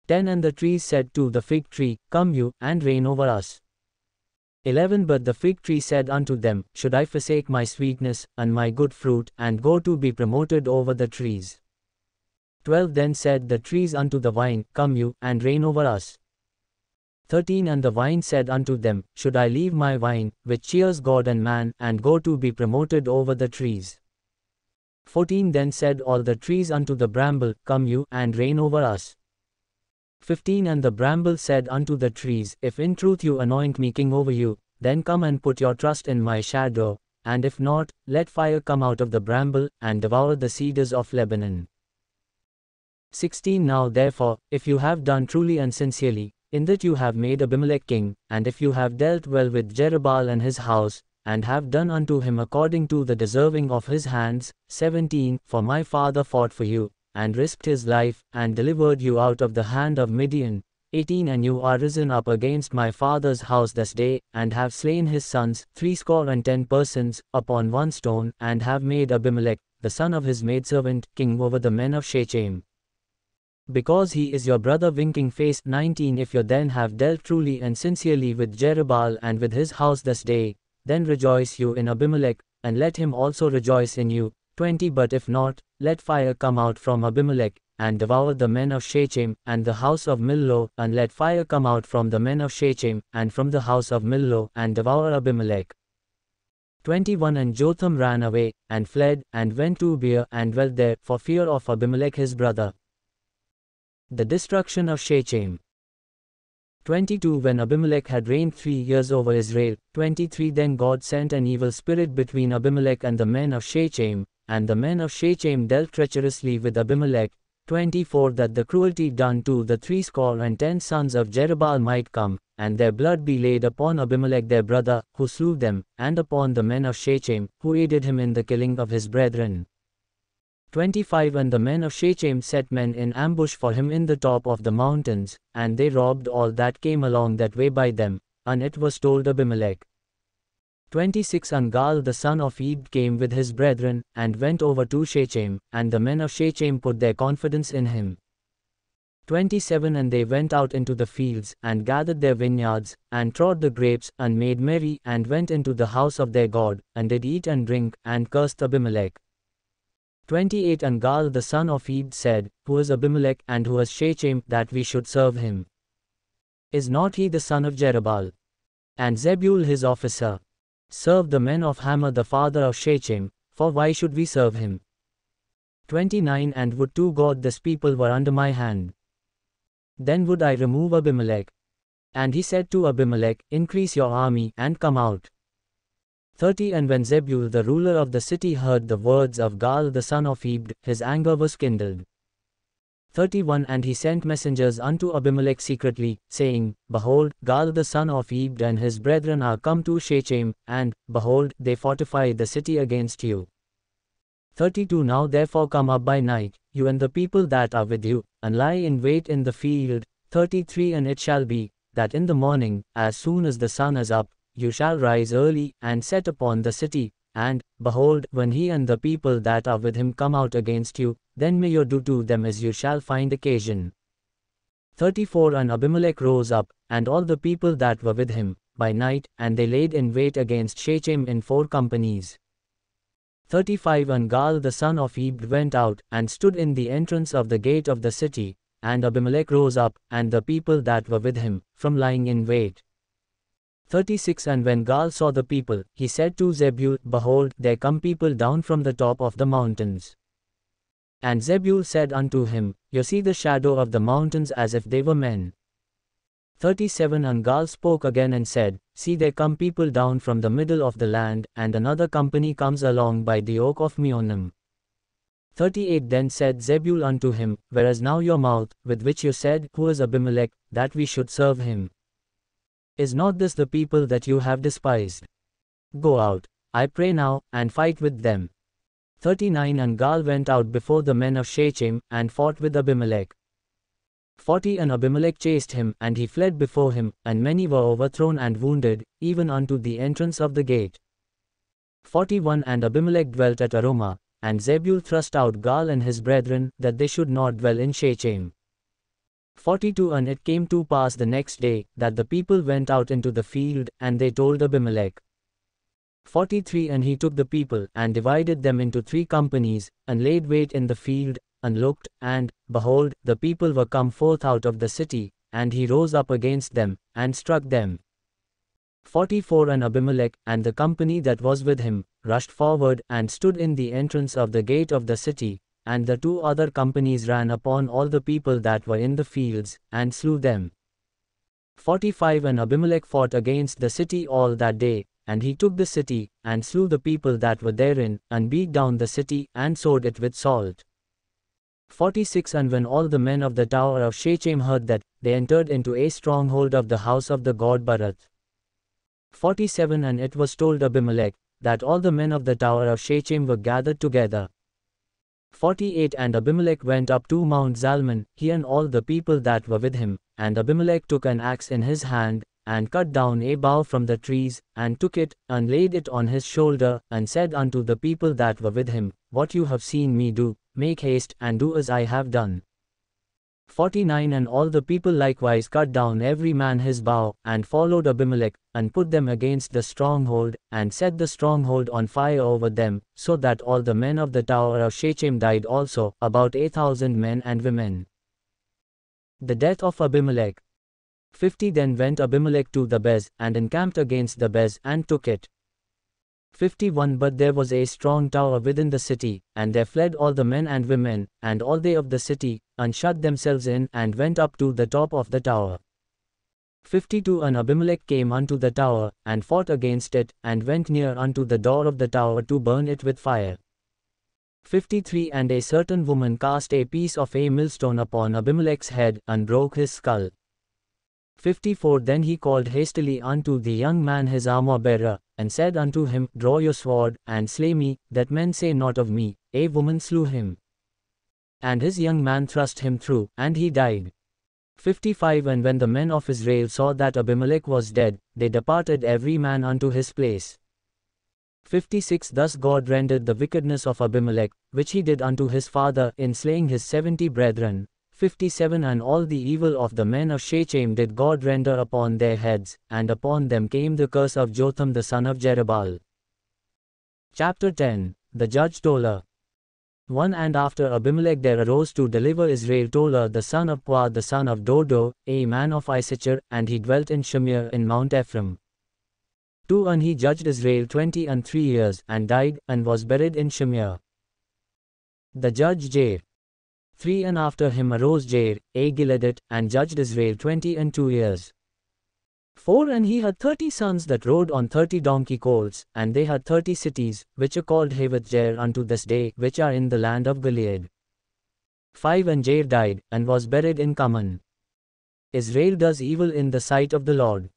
10 And the trees said to the fig tree, Come you, and reign over us. 11 But the fig tree said unto them, Should I forsake my sweetness, and my good fruit, and go to be promoted over the trees? 12 Then said the trees unto the vine, Come you, and reign over us. 13 And the vine said unto them, Should I leave my vine, which cheers God and man, and go to be promoted over the trees? 14 Then said all the trees unto the bramble, Come you, and reign over us. 15 And the bramble said unto the trees, If in truth you anoint me king over you, then come and put your trust in my shadow, and if not, let fire come out of the bramble, and devour the cedars of Lebanon. 16 Now therefore, if you have done truly and sincerely, in that you have made Abimelech king, and if you have dealt well with Jerubbaal and his house, and have done unto him according to the deserving of his hands, 17 For my father fought for you, and risked his life, and delivered you out of the hand of Midian. 18 And you are risen up against my father's house this day, and have slain his sons, 70 persons, upon one stone, and have made Abimelech, the son of his maidservant, king over the men of Shechem. Because he is your brother winking face. 19 If you then have dealt truly and sincerely with Jerubbaal and with his house this day, then rejoice you in Abimelech, and let him also rejoice in you. 20 But if not, let fire come out from Abimelech, and devoured the men of Shechem, and the house of Millo, and let fire come out from the men of Shechem, and from the house of Millo, and devour Abimelech. 21 And Jotham ran away, and fled, and went to Beer, and dwelt there, for fear of Abimelech his brother. The destruction of Shechem. 22 When Abimelech had reigned 3 years over Israel. 23 Then God sent an evil spirit between Abimelech and the men of Shechem, and the men of Shechem dealt treacherously with Abimelech. 24 That the cruelty done to the 70 sons of Jerubbaal might come, and their blood be laid upon Abimelech their brother, who slew them, and upon the men of Shechem, who aided him in the killing of his brethren. 25 And the men of Shechem set men in ambush for him in the top of the mountains, and they robbed all that came along that way by them, and it was told Abimelech. 26 And Gaal the son of Ebed came with his brethren, and went over to Shechem, and the men of Shechem put their confidence in him. 27 And they went out into the fields, and gathered their vineyards, and trod the grapes, and made merry, and went into the house of their God, and did eat and drink, and cursed Abimelech. 28 And Gaal the son of Ebed said, Who is Abimelech, and who is Shechem, that we should serve him? Is not he the son of Jerubbaal? And Zebul his officer? Serve the men of Hamor the father of Shechem, for why should we serve him? 29 And would to God this people were under my hand. Then would I remove Abimelech. And he said to Abimelech, Increase your army, and come out. 30 And when Zebul the ruler of the city heard the words of Gaal the son of Ebed, his anger was kindled. 31 And he sent messengers unto Abimelech secretly, saying, Behold, Gaal the son of Ebed and his brethren are come to Shechem, and, behold, they fortify the city against you. 32 Now therefore come up by night, you and the people that are with you, and lie in wait in the field. 33 And it shall be, that in the morning, as soon as the sun is up, you shall rise early, and set upon the city, and, behold, when he and the people that are with him come out against you, then may you do to them as you shall find occasion. 34 And Abimelech rose up, and all the people that were with him, by night, and they laid in wait against Shechem in 4 companies. 35 And Gaal the son of Ebed went out, and stood in the entrance of the gate of the city, and Abimelech rose up, and the people that were with him, from lying in wait. 36 And when Gaal saw the people, he said to Zebul, Behold, there come people down from the top of the mountains. And Zebul said unto him, You see the shadow of the mountains as if they were men. 37 And Gaal spoke again and said, See, there come people down from the middle of the land, and another company comes along by the oak of Meonim. 38 Then said Zebul unto him, Where is now your mouth, with which you said, Who is Abimelech, that we should serve him? Is not this the people that you have despised? Go out, I pray now, and fight with them. 39 And Gaal went out before the men of Shechem, and fought with Abimelech. 40 And Abimelech chased him, and he fled before him, and many were overthrown and wounded, even unto the entrance of the gate. 41 And Abimelech dwelt at Arumah, and Zebul thrust out Gaal and his brethren, that they should not dwell in Shechem. 42 And it came to pass the next day, that the people went out into the field, and they told Abimelech. 43 And he took the people, and divided them into 3 companies, and laid wait in the field, and looked, and, behold, the people were come forth out of the city, and he rose up against them, and struck them. 44 And Abimelech, and the company that was with him, rushed forward, and stood in the entrance of the gate of the city, and the 2 other companies ran upon all the people that were in the fields, and slew them. 45 And Abimelech fought against the city all that day, and he took the city, and slew the people that were therein, and beat down the city, and sowed it with salt. 46 And when all the men of the tower of Shechem heard that, they entered into a stronghold of the house of the god Barath. 47 And it was told Abimelech, that all the men of the tower of Shechem were gathered together. 48 And Abimelech went up to Mount Zalmon, he and all the people that were with him, and Abimelech took an axe in his hand, and cut down a bough from the trees, and took it, and laid it on his shoulder, and said unto the people that were with him, What you have seen me do, make haste, and do as I have done. 49 And all the people likewise cut down every man his bow, and followed Abimelech, and put them against the stronghold, and set the stronghold on fire over them, so that all the men of the tower of Shechem died also, about 8,000 men and women. The death of Abimelech. 50 Then went Abimelech to Thebez, and encamped against Thebez, and took it. 51 But there was a strong tower within the city, and there fled all the men and women, and all they of the city, and shut themselves in, and went up to the top of the tower. 52 And Abimelech came unto the tower, and fought against it, and went near unto the door of the tower to burn it with fire. 53 And a certain woman cast a piece of a millstone upon Abimelech's head, and broke his skull. 54 Then he called hastily unto the young man his armor-bearer, and said unto him, Draw your sword, and slay me, that men say not of me, A woman slew him. And his young man thrust him through, and he died. 55 And when the men of Israel saw that Abimelech was dead, they departed every man unto his place. 56 Thus God rendered the wickedness of Abimelech, which he did unto his father, in slaying his 70 brethren. 57 And all the evil of the men of Shechem did God render upon their heads, and upon them came the curse of Jotham the son of Jerubbaal. Chapter 10 The judge Tola. 1 And after Abimelech there arose to deliver Israel Tola the son of Puah the son of Dodo, a man of Issachar, and he dwelt in Shamir in Mount Ephraim. 2 And he judged Israel 23 years, and died, and was buried in Shamir. The judge Jair. 3 And after him arose Jair, a Gileadite, and judged Israel 22 years. 4 And he had 30 sons that rode on 30 donkey colts, and they had 30 cities, which are called Havoth Jair unto this day, which are in the land of Gilead. 5 And Jair died, and was buried in Kaman. Israel does evil in the sight of the Lord.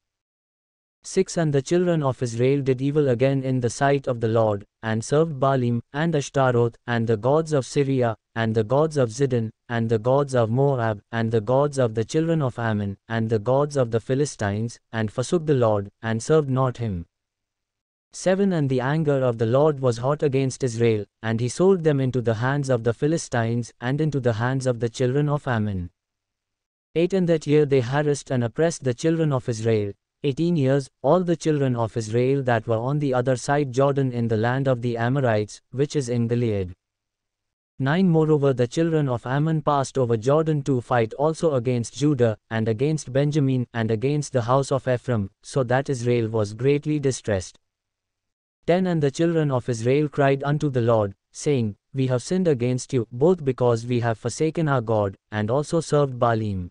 6 And the children of Israel did evil again in the sight of the Lord, and served Baalim, and Ashtaroth, and the gods of Syria, and the gods of Zidon, and the gods of Moab, and the gods of the children of Ammon, and the gods of the Philistines, and forsook the Lord, and served not him. 7 And the anger of the Lord was hot against Israel, and he sold them into the hands of the Philistines, and into the hands of the children of Ammon. 8 And that year they harassed and oppressed the children of Israel, 18 years, all the children of Israel that were on the other side Jordan in the land of the Amorites, which is in Gilead. 9 Moreover the children of Ammon passed over Jordan to fight also against Judah, and against Benjamin, and against the house of Ephraim, so that Israel was greatly distressed. 10 And the children of Israel cried unto the Lord, saying, We have sinned against you, both because we have forsaken our God, and also served Baalim.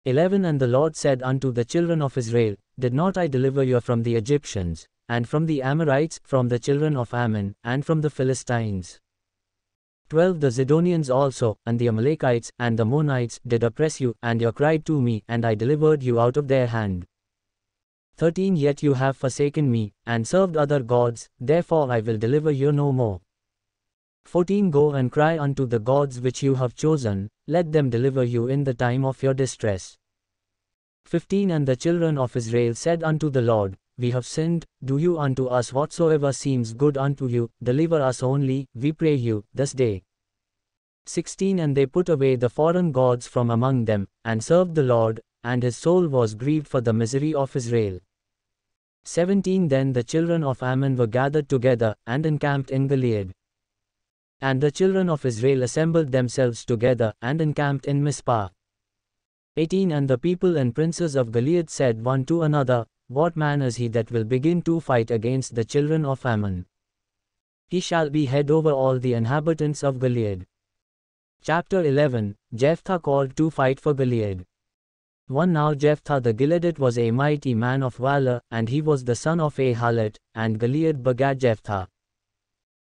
11 And the Lord said unto the children of Israel, Did not I deliver you from the Egyptians, and from the Amorites, from the children of Ammon, and from the Philistines? 12 The Zidonians also, and the Amalekites, and the Monites, did oppress you, and you cried to me, and I delivered you out of their hand. 13 Yet you have forsaken me, and served other gods, therefore I will deliver you no more. 14 Go and cry unto the gods which you have chosen, let them deliver you in the time of your distress. 15 And the children of Israel said unto the Lord, We have sinned, do you unto us whatsoever seems good unto you, deliver us only, we pray you, this day. 16 And they put away the foreign gods from among them, and served the Lord, and his soul was grieved for the misery of Israel. 17 Then the children of Ammon were gathered together, and encamped in Gilead. And the children of Israel assembled themselves together, and encamped in Mizpah. 18 And the people and princes of Gilead said one to another, What man is he that will begin to fight against the children of Ammon? He shall be head over all the inhabitants of Gilead. Chapter 11 Jephthah called to fight for Gilead. 1 Now Jephthah the Gileadite was a mighty man of valor, and he was the son of a harlot, and Gilead begat Jephthah.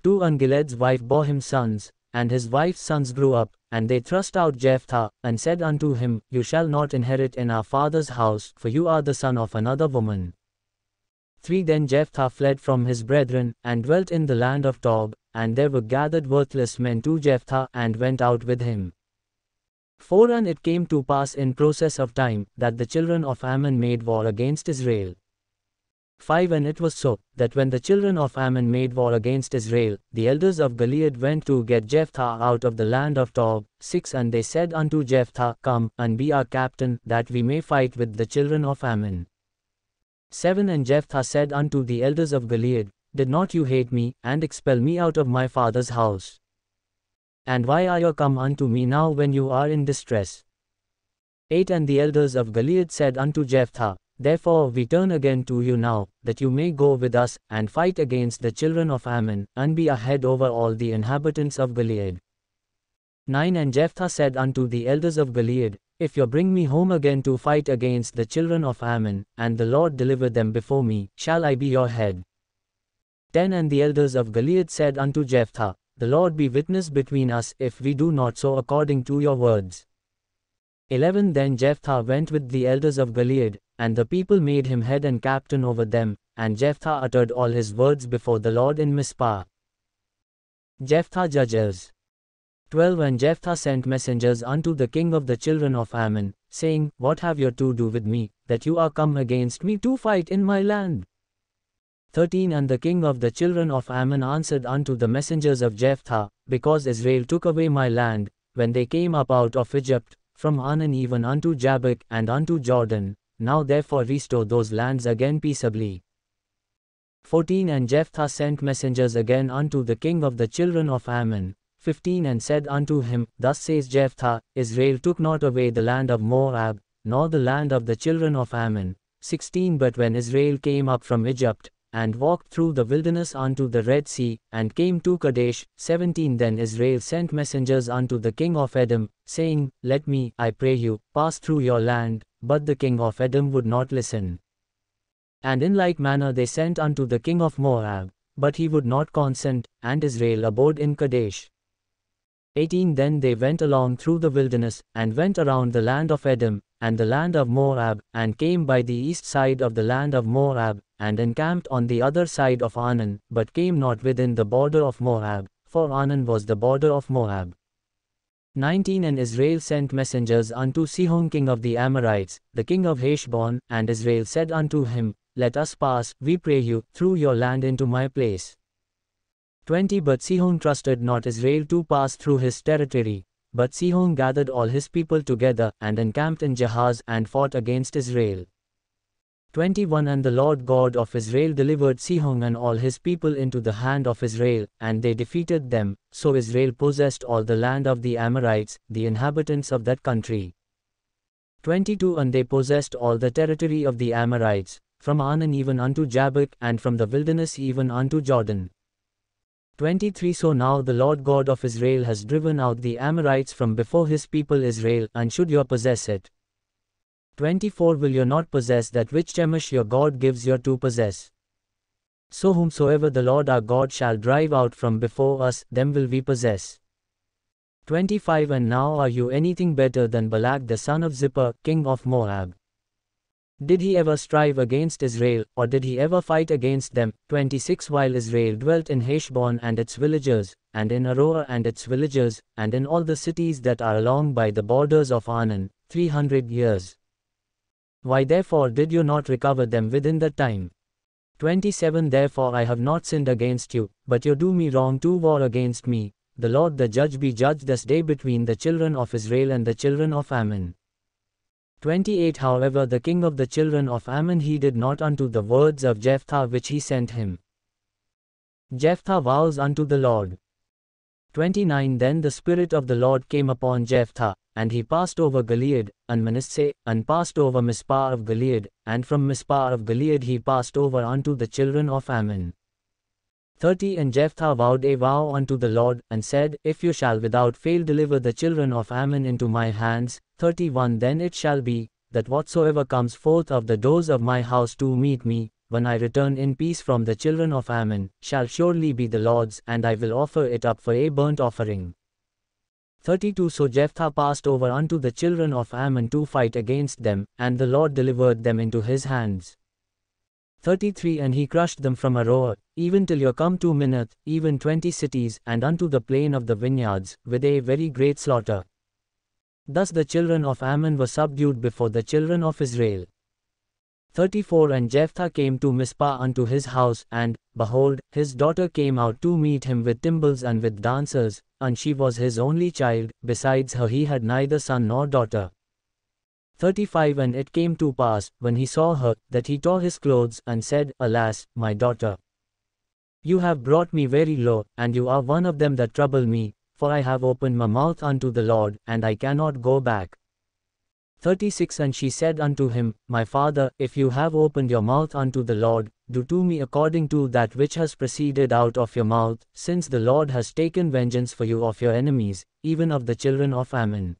2 And Gilead's wife bore him sons, and his wife's sons grew up, and they thrust out Jephthah, and said unto him, You shall not inherit in our father's house, for you are the son of another woman. 3 Then Jephthah fled from his brethren, and dwelt in the land of Tob, and there were gathered worthless men to Jephthah, and went out with him. 4 And it came to pass in process of time, that the children of Ammon made war against Israel. 5 And it was so, that when the children of Ammon made war against Israel, the elders of Gilead went to get Jephthah out of the land of Tob. 6 And they said unto Jephthah, Come, and be our captain, that we may fight with the children of Ammon. 7 And Jephthah said unto the elders of Gilead, Did not you hate me, and expel me out of my father's house? And why are you come unto me now when you are in distress? 8 And the elders of Gilead said unto Jephthah, Therefore we turn again to you now, that you may go with us, and fight against the children of Ammon, and be a head over all the inhabitants of Gilead. 9 And Jephthah said unto the elders of Gilead, If you bring me home again to fight against the children of Ammon, and the Lord deliver them before me, shall I be your head? 10 And the elders of Gilead said unto Jephthah, The Lord be witness between us, if we do not so according to your words. 11 Then Jephthah went with the elders of Gilead, and the people made him head and captain over them, and Jephthah uttered all his words before the Lord in Mizpah. Jephthah judges. 12 And Jephthah sent messengers unto the king of the children of Ammon, saying, What have you to do with me, that you are come against me to fight in my land? 13 And the king of the children of Ammon answered unto the messengers of Jephthah, Because Israel took away my land, when they came up out of Egypt, from Arnon even unto Jabbok and unto Jordan, now therefore restore those lands again peaceably. 14 And Jephthah sent messengers again unto the king of the children of Ammon. 15 And said unto him, Thus says Jephthah, Israel took not away the land of Moab, nor the land of the children of Ammon. 16 But when Israel came up from Egypt, and walked through the wilderness unto the Red Sea, and came to Kadesh. 17 Then Israel sent messengers unto the king of Edom, saying, Let me, I pray you, pass through your land. But the king of Edom would not listen. And in like manner they sent unto the king of Moab, but he would not consent, and Israel abode in Kadesh. 18 Then they went along through the wilderness, and went around the land of Edom, and the land of Moab, and came by the east side of the land of Moab, and encamped on the other side of Arnon, but came not within the border of Moab, for Arnon was the border of Moab. 19 And Israel sent messengers unto Sihon king of the Amorites, the king of Heshbon, and Israel said unto him, Let us pass, we pray you, through your land into my place. 20 But Sihon trusted not Israel to pass through his territory, but Sihon gathered all his people together, and encamped in Jahaz, and fought against Israel. 21 And the Lord God of Israel delivered Sihon and all his people into the hand of Israel, and they defeated them, so Israel possessed all the land of the Amorites, the inhabitants of that country. 22 And they possessed all the territory of the Amorites, from Arnon even unto Jabbok, and from the wilderness even unto Jordan. 23 So now the Lord God of Israel has driven out the Amorites from before his people Israel, and should you possess it? 24 Will you not possess that which Chemosh your God gives you to possess? So whomsoever the Lord our God shall drive out from before us, them will we possess. 25 And now are you anything better than Balak the son of Zippor, king of Moab? Did he ever strive against Israel, or did he ever fight against them? 26 While Israel dwelt in Heshbon and its villagers, and in Aroer and its villagers, and in all the cities that are along by the borders of Arnon, 300 years. Why therefore did you not recover them within that time? 27 Therefore I have not sinned against you, but you do me wrong to war against me. The Lord the judge be judged this day between the children of Israel and the children of Ammon. 28 However the king of the children of Ammon heeded not unto the words of Jephthah which he sent him. Jephthah vows unto the Lord. 29 Then the Spirit of the Lord came upon Jephthah, and he passed over Gilead, and Manasseh, and passed over Mizpah of Gilead, and from Mizpah of Gilead he passed over unto the children of Ammon. 30 And Jephthah vowed a vow unto the Lord, and said, If you shall without fail deliver the children of Ammon into my hands. 31 Then it shall be, that whatsoever comes forth of the doors of my house to meet me, when I return in peace from the children of Ammon, shall surely be the Lord's, and I will offer it up for a burnt offering. 32 So Jephthah passed over unto the children of Ammon to fight against them, and the Lord delivered them into his hands. 33 And he crushed them from Aroer, even till you come to Minnith, even 20 cities, and unto the plain of the vineyards, with a very great slaughter. Thus the children of Ammon were subdued before the children of Israel. 34 And Jephthah came to Mizpah unto his house, and, behold, his daughter came out to meet him with timbrels and with dancers, and she was his only child, besides her he had neither son nor daughter. 35 And it came to pass, when he saw her, that he tore his clothes, and said, Alas, my daughter! You have brought me very low, and you are one of them that trouble me, for I have opened my mouth unto the Lord, and I cannot go back. 36 And she said unto him, My father, if you have opened your mouth unto the Lord, do to me according to that which has proceeded out of your mouth, since the Lord has taken vengeance for you of your enemies, even of the children of Ammon.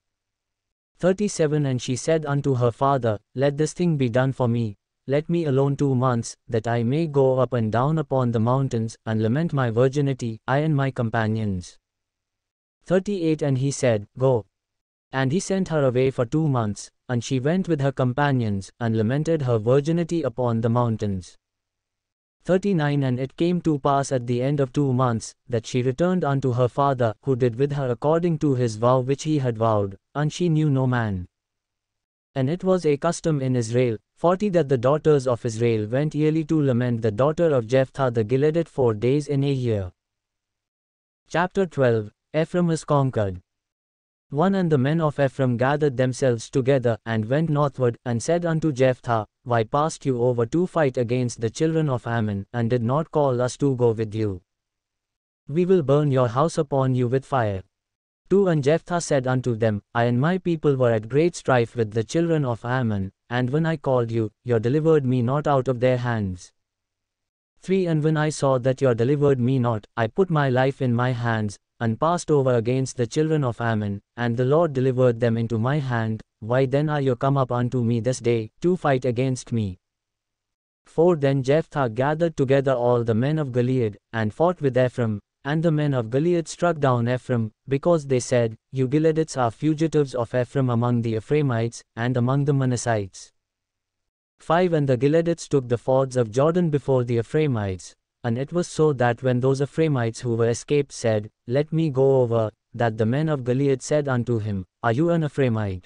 37 And she said unto her father, Let this thing be done for me, let me alone 2 months, that I may go up and down upon the mountains, and lament my virginity, I and my companions. 38 And he said, Go. And he sent her away for 2 months, and she went with her companions, and lamented her virginity upon the mountains. 39 And it came to pass at the end of 2 months, that she returned unto her father, who did with her according to his vow which he had vowed, and she knew no man. And it was a custom in Israel, 40 that the daughters of Israel went yearly to lament the daughter of Jephthah the Gileadite 4 days in a year. Chapter 12 Ephraim is conquered. 1 And the men of Ephraim gathered themselves together, and went northward, and said unto Jephthah, Why passed you over to fight against the children of Ammon, and did not call us to go with you? We will burn your house upon you with fire. 2 And Jephthah said unto them, I and my people were at great strife with the children of Ammon, and when I called you, you delivered me not out of their hands. 3 And when I saw that you delivered me not, I put my life in my hands, and passed over against the children of Ammon, and the Lord delivered them into my hand. Why then are you come up unto me this day, to fight against me? 4 Then Jephthah gathered together all the men of Gilead, and fought with Ephraim, and the men of Gilead struck down Ephraim, because they said, You Gileadites are fugitives of Ephraim among the Ephraimites, and among the Manassites. 5 And the Gileadites took the fords of Jordan before the Ephraimites. And it was so that when those Ephraimites who were escaped said, Let me go over, that the men of Gilead said unto him, Are you an Ephraimite?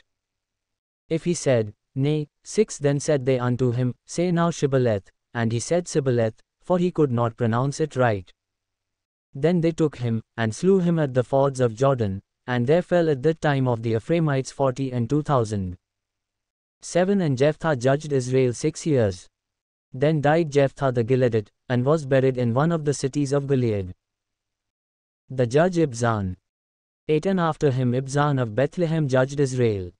If he said, Nay. 6 Then said they unto him, Say now Shibboleth. And he said Sibboleth, for he could not pronounce it right. Then they took him, and slew him at the fords of Jordan, and there fell at that time of the Ephraimites 40 and 2,000. 7 And Jephthah judged Israel 6 years. Then died Jephthah the Gileadite, and was buried in one of the cities of Gilead. The judge Ibzan. 8 And after him Ibzan of Bethlehem judged Israel.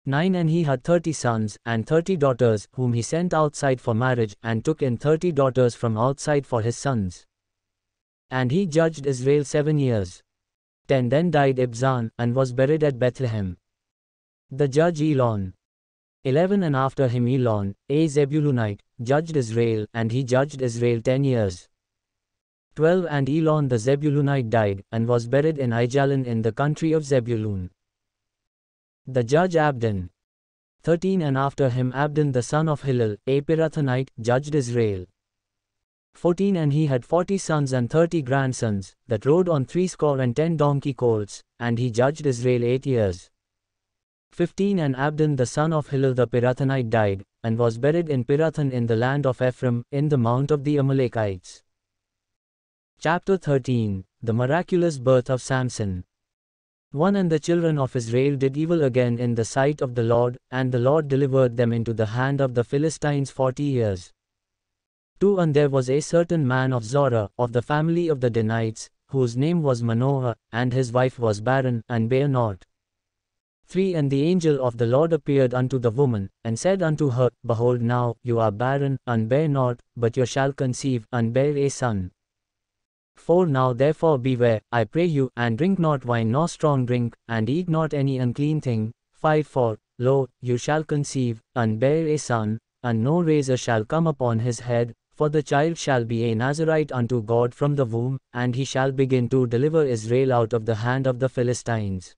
9 And he had 30 sons, and 30 daughters, whom he sent outside for marriage, and took in 30 daughters from outside for his sons. And he judged Israel 7 years. 10 Then died Ibzan, and was buried at Bethlehem. The judge Elon. 11 And after him Elon, a Zebulunite, judged Israel, and he judged Israel 10 years. 12 And Elon the Zebulunite died, and was buried in Aijalon in the country of Zebulun. The judge Abdon. 13 And after him Abdon the son of Hillel, a Pirathonite, judged Israel. 14 And he had 40 sons and 30 grandsons, that rode on 60 donkey colts, and he judged Israel 8 years. 15 And Abdon the son of Hillel the Pirathonite died, and was buried in Pirathon in the land of Ephraim, in the mount of the Amalekites. Chapter 13 The miraculous birth of Samson. 1 And the children of Israel did evil again in the sight of the Lord, and the Lord delivered them into the hand of the Philistines 40 years. 2 And there was a certain man of Zorah, of the family of the Danites, whose name was Manoah, and his wife was barren, and bare not. 3 And the angel of the Lord appeared unto the woman, and said unto her, Behold now, you are barren, and bear not, but you shall conceive, and bear a son. 4 Now therefore beware, I pray you, and drink not wine nor strong drink, and eat not any unclean thing. 5 For, lo, you shall conceive, and bear a son, and no razor shall come upon his head, for the child shall be a Nazarite unto God from the womb, and he shall begin to deliver Israel out of the hand of the Philistines.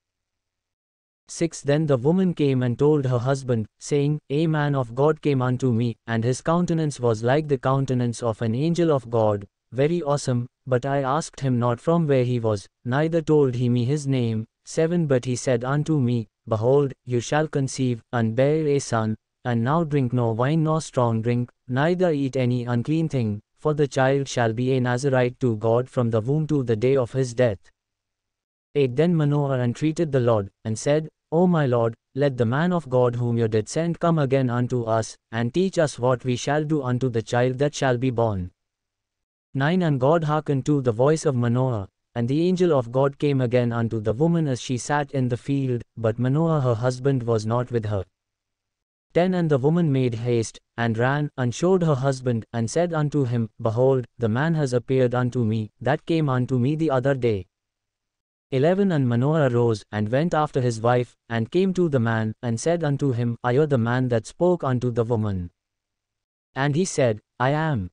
6 Then the woman came and told her husband, saying, A man of God came unto me, and his countenance was like the countenance of an angel of God, very awesome, but I asked him not from where he was, neither told he me his name. 7 But he said unto me, Behold, you shall conceive, and bear a son, and now drink no wine nor strong drink, neither eat any unclean thing, for the child shall be a Nazarite to God from the womb to the day of his death. 8 Then Manoah entreated the Lord, and said, O my Lord, let the man of God whom you did send come again unto us, and teach us what we shall do unto the child that shall be born. 9 And God hearkened to the voice of Manoah, and the angel of God came again unto the woman as she sat in the field, but Manoah her husband was not with her. 10 And the woman made haste, and ran, and showed her husband, and said unto him, Behold, the man has appeared unto me, that came unto me the other day. 11 And Manoah arose, and went after his wife, and came to the man, and said unto him, Are you the man that spoke unto the woman? And he said, I am.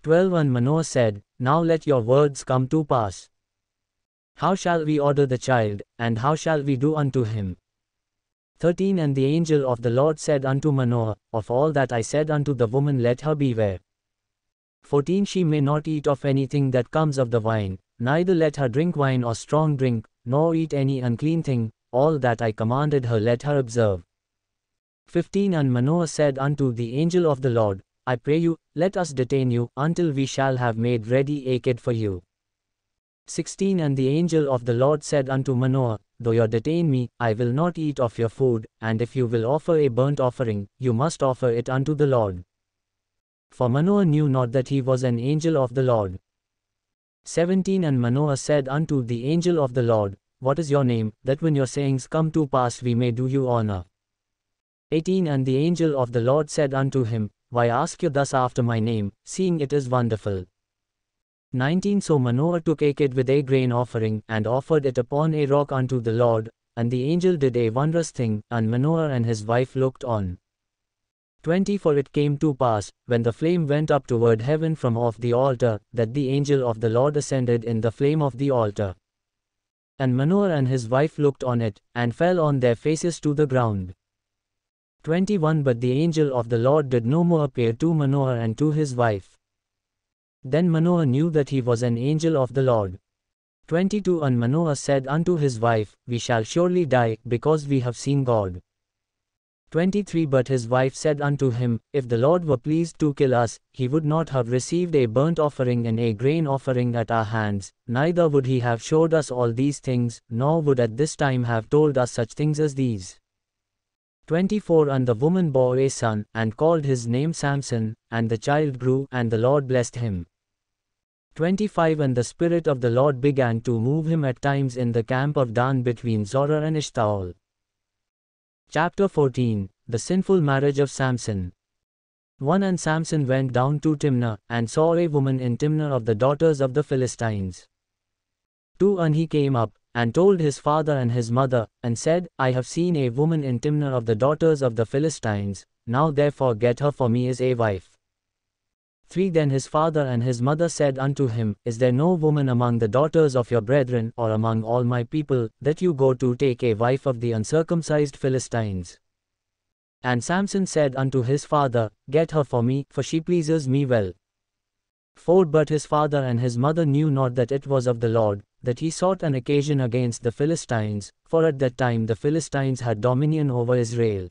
12 And Manoah said, Now let your words come to pass. How shall we order the child, and how shall we do unto him? 13 And the angel of the Lord said unto Manoah, Of all that I said unto the woman let her beware. 14 She may not eat of anything that comes of the vine, neither let her drink wine or strong drink, nor eat any unclean thing, all that I commanded her let her observe. 15 And Manoah said unto the angel of the Lord, I pray you, let us detain you, until we shall have made ready a kid for you. 16 And the angel of the Lord said unto Manoah, Though you detain me, I will not eat of your food, and if you will offer a burnt offering, you must offer it unto the Lord. For Manoah knew not that he was an angel of the Lord. 17 And Manoah said unto the angel of the Lord, What is your name, that when your sayings come to pass we may do you honor? 18 And the angel of the Lord said unto him, Why ask you thus after my name, seeing it is wonderful? 19 So Manoah took a kid with a grain offering, and offered it upon a rock unto the Lord, and the angel did a wondrous thing, and Manoah and his wife looked on. 20 For it came to pass, when the flame went up toward heaven from off the altar, that the angel of the Lord ascended in the flame of the altar. And Manoah and his wife looked on it, and fell on their faces to the ground. 21 But the angel of the Lord did no more appear to Manoah and to his wife. Then Manoah knew that he was an angel of the Lord. 22 And Manoah said unto his wife, We shall surely die, because we have seen God. 23 But his wife said unto him, If the Lord were pleased to kill us, he would not have received a burnt offering and a grain offering at our hands, neither would he have showed us all these things, nor would at this time have told us such things as these. 24 And the woman bore a son, and called his name Samson, and the child grew, and the Lord blessed him. 25 And the Spirit of the Lord began to move him at times in the camp of Dan between Zorah and Eshtaol. Chapter 14 The Sinful Marriage of Samson. 1 And Samson went down to Timnah, and saw a woman in Timnah of the daughters of the Philistines. 2 And he came up, and told his father and his mother, and said, I have seen a woman in Timnah of the daughters of the Philistines, now therefore get her for me as a wife. 3 Then his father and his mother said unto him, Is there no woman among the daughters of your brethren, or among all my people, that you go to take a wife of the uncircumcised Philistines? And Samson said unto his father, Get her for me, for she pleases me well. 4 But his father and his mother knew not that it was of the Lord, that he sought an occasion against the Philistines, for at that time the Philistines had dominion over Israel.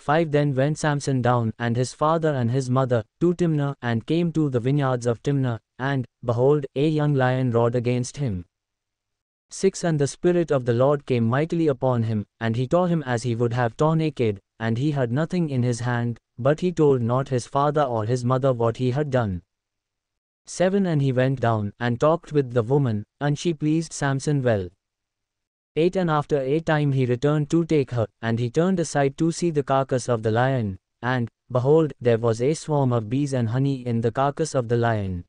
5 Then went Samson down, and his father and his mother, to Timnah, and came to the vineyards of Timnah, and, behold, a young lion roared against him. 6 And the Spirit of the Lord came mightily upon him, and he tore him as he would have torn a kid, and he had nothing in his hand, but he told not his father or his mother what he had done. 7 And he went down, and talked with the woman, and she pleased Samson well. 8 And after a time he returned to take her, and he turned aside to see the carcass of the lion, and, behold, there was a swarm of bees and honey in the carcass of the lion.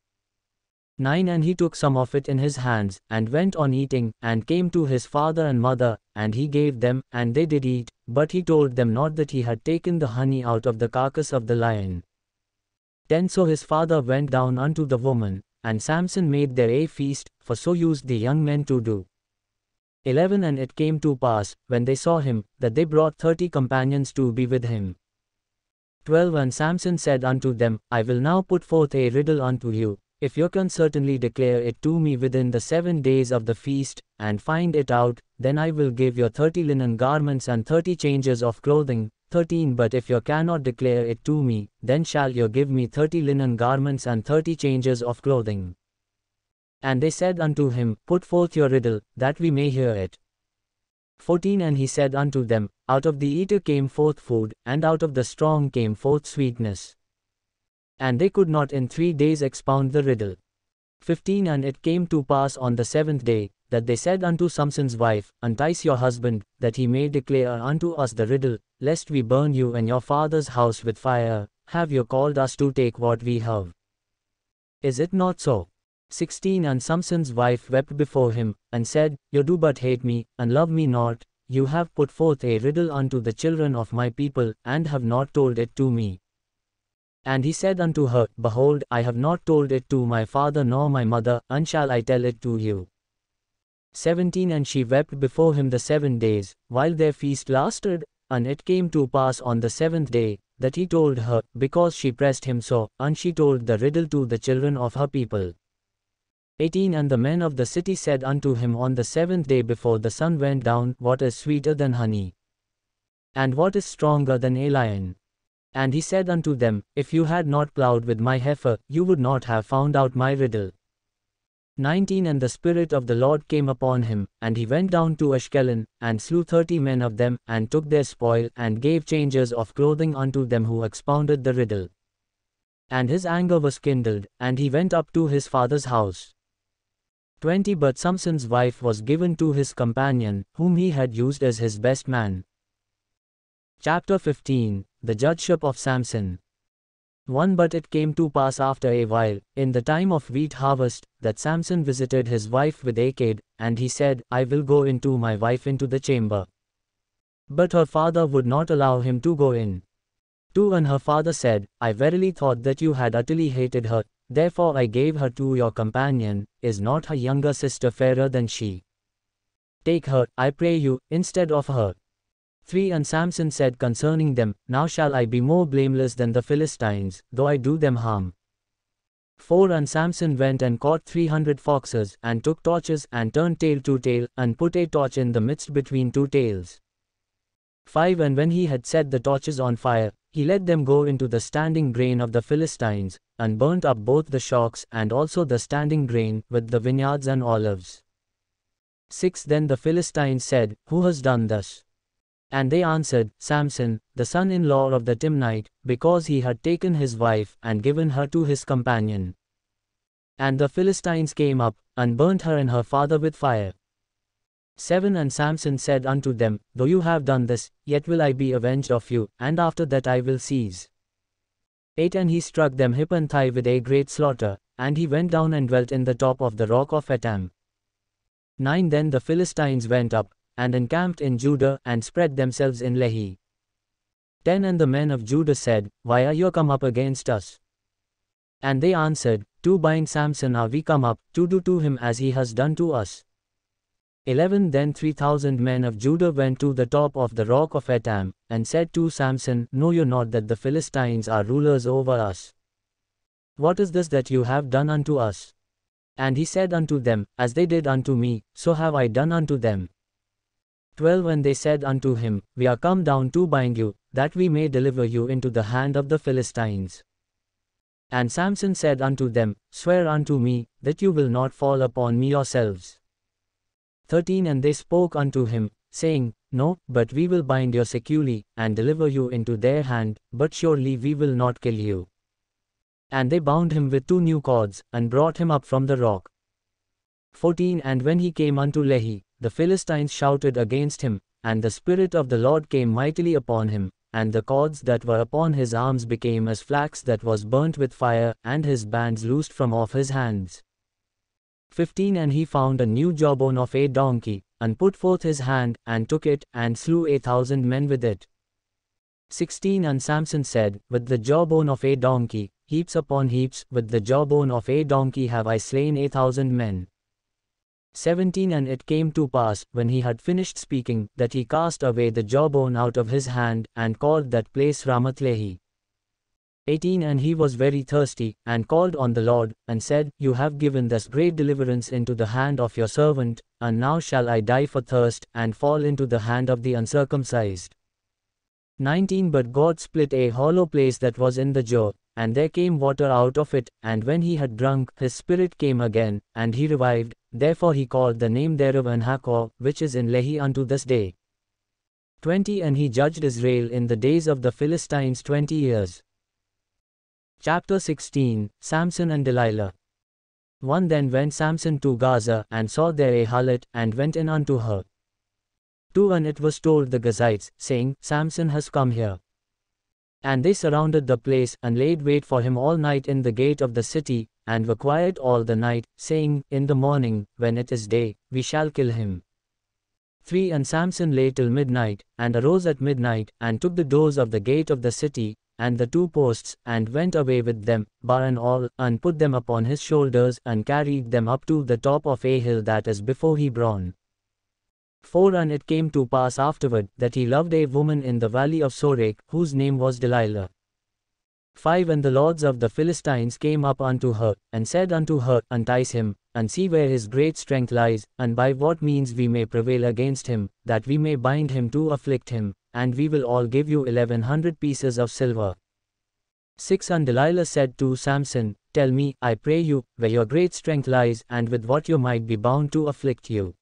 9 And he took some of it in his hands, and went on eating, and came to his father and mother, and he gave them, and they did eat, but he told them not that he had taken the honey out of the carcass of the lion. 10 So his father went down unto the woman, and Samson made there a feast, for so used the young men to do. 11 And it came to pass, when they saw him, that they brought 30 companions to be with him. 12 And Samson said unto them, I will now put forth a riddle unto you, if you can certainly declare it to me within the 7 days of the feast, and find it out, then I will give you 30 linen garments and 30 changes of clothing, 13 But if you cannot declare it to me, then shall you give me 30 linen garments and 30 changes of clothing. And they said unto him, Put forth your riddle, that we may hear it. 14 And he said unto them, Out of the eater came forth food, and out of the strong came forth sweetness. And they could not in 3 days expound the riddle. 15 And it came to pass on the 7th day, that they said unto Samson's wife, Entice your husband, that he may declare unto us the riddle, lest we burn you and your father's house with fire. Have you called us to take what we have? Is it not so? 16 And Samson's wife wept before him, and said, You do but hate me, and love me not. You have put forth a riddle unto the children of my people, and have not told it to me. And he said unto her, Behold, I have not told it to my father nor my mother, and shall I tell it to you? 17 And she wept before him the 7 days, while their feast lasted. And it came to pass on the 7th day, that he told her, because she pressed him so, and she told the riddle to the children of her people. 18 And the men of the city said unto him on the 7th day before the sun went down, What is sweeter than honey? And what is stronger than a lion? And he said unto them, If you had not plowed with my heifer, you would not have found out my riddle. 19 And the Spirit of the Lord came upon him, and he went down to Ashkelon, and slew 30 men of them, and took their spoil, and gave changes of clothing unto them who expounded the riddle. And his anger was kindled, and he went up to his father's house. 20 But Samson's wife was given to his companion, whom he had used as his best man. Chapter 15 The Judgeship of Samson. 1 But it came to pass after a while, in the time of wheat harvest, that Samson visited his wife with Achid, and he said, I will go into my wife into the chamber. But her father would not allow him to go in. 2 And her father said, I verily thought that you had utterly hated her, therefore I gave her to your companion. Is not her younger sister fairer than she? Take her, I pray you, instead of her. 3 And Samson said concerning them, Now shall I be more blameless than the Philistines, though I do them harm. 4 And Samson went and caught 300 foxes, and took torches, and turned tail to tail, and put a torch in the midst between 2 tails. 5 And when he had set the torches on fire, he let them go into the standing grain of the Philistines, and burnt up both the shocks, and also the standing grain, with the vineyards and olives. 6 Then the Philistines said, Who has done thus? And they answered, Samson, the son-in-law of the Timnite, because he had taken his wife, and given her to his companion. And the Philistines came up, and burnt her and her father with fire. 7 And Samson said unto them, Though you have done this, yet will I be avenged of you, and after that I will cease. 8 And he struck them hip and thigh with a great slaughter, and he went down and dwelt in the top of the rock of Etam. 9 Then the Philistines went up, and encamped in Judah, and spread themselves in Lehi. 10 And the men of Judah said, Why are you come up against us? And they answered, To bind Samson are we come up, to do to him as he has done to us. 11 Then 3,000 men of Judah went to the top of the rock of Etam, and said to Samson, Know you not that the Philistines are rulers over us? What is this that you have done unto us? And he said unto them, As they did unto me, so have I done unto them. 12 And they said unto him, We are come down to bind you, that we may deliver you into the hand of the Philistines. And Samson said unto them, Swear unto me, that you will not fall upon me yourselves. 13 And they spoke unto him, saying, No, but we will bind you securely, and deliver you into their hand, but surely we will not kill you. And they bound him with 2 new cords, and brought him up from the rock. 14 And when he came unto Lehi, the Philistines shouted against him, and the Spirit of the Lord came mightily upon him, and the cords that were upon his arms became as flax that was burnt with fire, and his bands loosed from off his hands. 15 And he found a new jawbone of a donkey, and put forth his hand, and took it, and slew 1,000 men with it. 16 And Samson said, With the jawbone of a donkey, heaps upon heaps, with the jawbone of a donkey have I slain 1,000 men. 17 And it came to pass, when he had finished speaking, that he cast away the jawbone out of his hand, and called that place Ramath Lehi. 18 And he was very thirsty, and called on the Lord, and said, You have given this great deliverance into the hand of your servant, and now shall I die for thirst, and fall into the hand of the uncircumcised. 19 But God split a hollow place that was in the jaw, and there came water out of it, and when he had drunk, his spirit came again, and he revived, therefore he called the name thereof Enhakkore, which is in Lehi unto this day. 20 And he judged Israel in the days of the Philistines 20 years. Chapter 16, Samson and Delilah. 1 Then went Samson to Gaza, and saw there a harlot, and went in unto her. 2 And it was told the Gazites, saying, Samson has come here. And they surrounded the place, and laid wait for him all night in the gate of the city, and were quiet all the night, saying, In the morning, when it is day, we shall kill him. 3 And Samson lay till midnight, and arose at midnight, and took the doors of the gate of the city, and the 2 posts, and went away with them, bar and all, and put them upon his shoulders, and carried them up to the top of a hill that is before Hebron. 4 And it came to pass afterward, that he loved a woman in the valley of Sorek, whose name was Delilah. 5 And the lords of the Philistines came up unto her, and said unto her, Entice him, and see where his great strength lies, and by what means we may prevail against him, that we may bind him to afflict him, and we will all give you 1100 pieces of silver. 6 And Delilah said to Samson, Tell me, I pray you, where your great strength lies, and with what you might be bound to afflict you.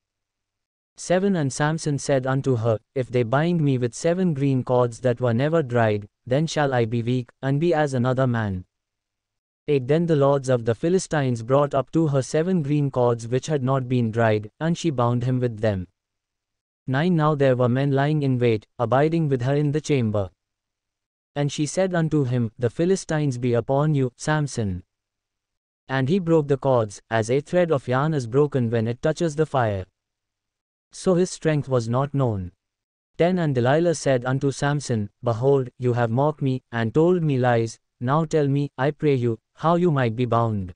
7 And Samson said unto her, If they bind me with 7 green cords that were never dried, then shall I be weak, and be as another man. 8 Then the lords of the Philistines brought up to her 7 green cords which had not been dried, and she bound him with them. 9 Now there were men lying in wait, abiding with her in the chamber. And she said unto him, The Philistines be upon you, Samson. And he broke the cords, as a thread of yarn is broken when it touches the fire. So his strength was not known. 10 And Delilah said unto Samson, Behold, you have mocked me, and told me lies, now tell me, I pray you, how you might be bound.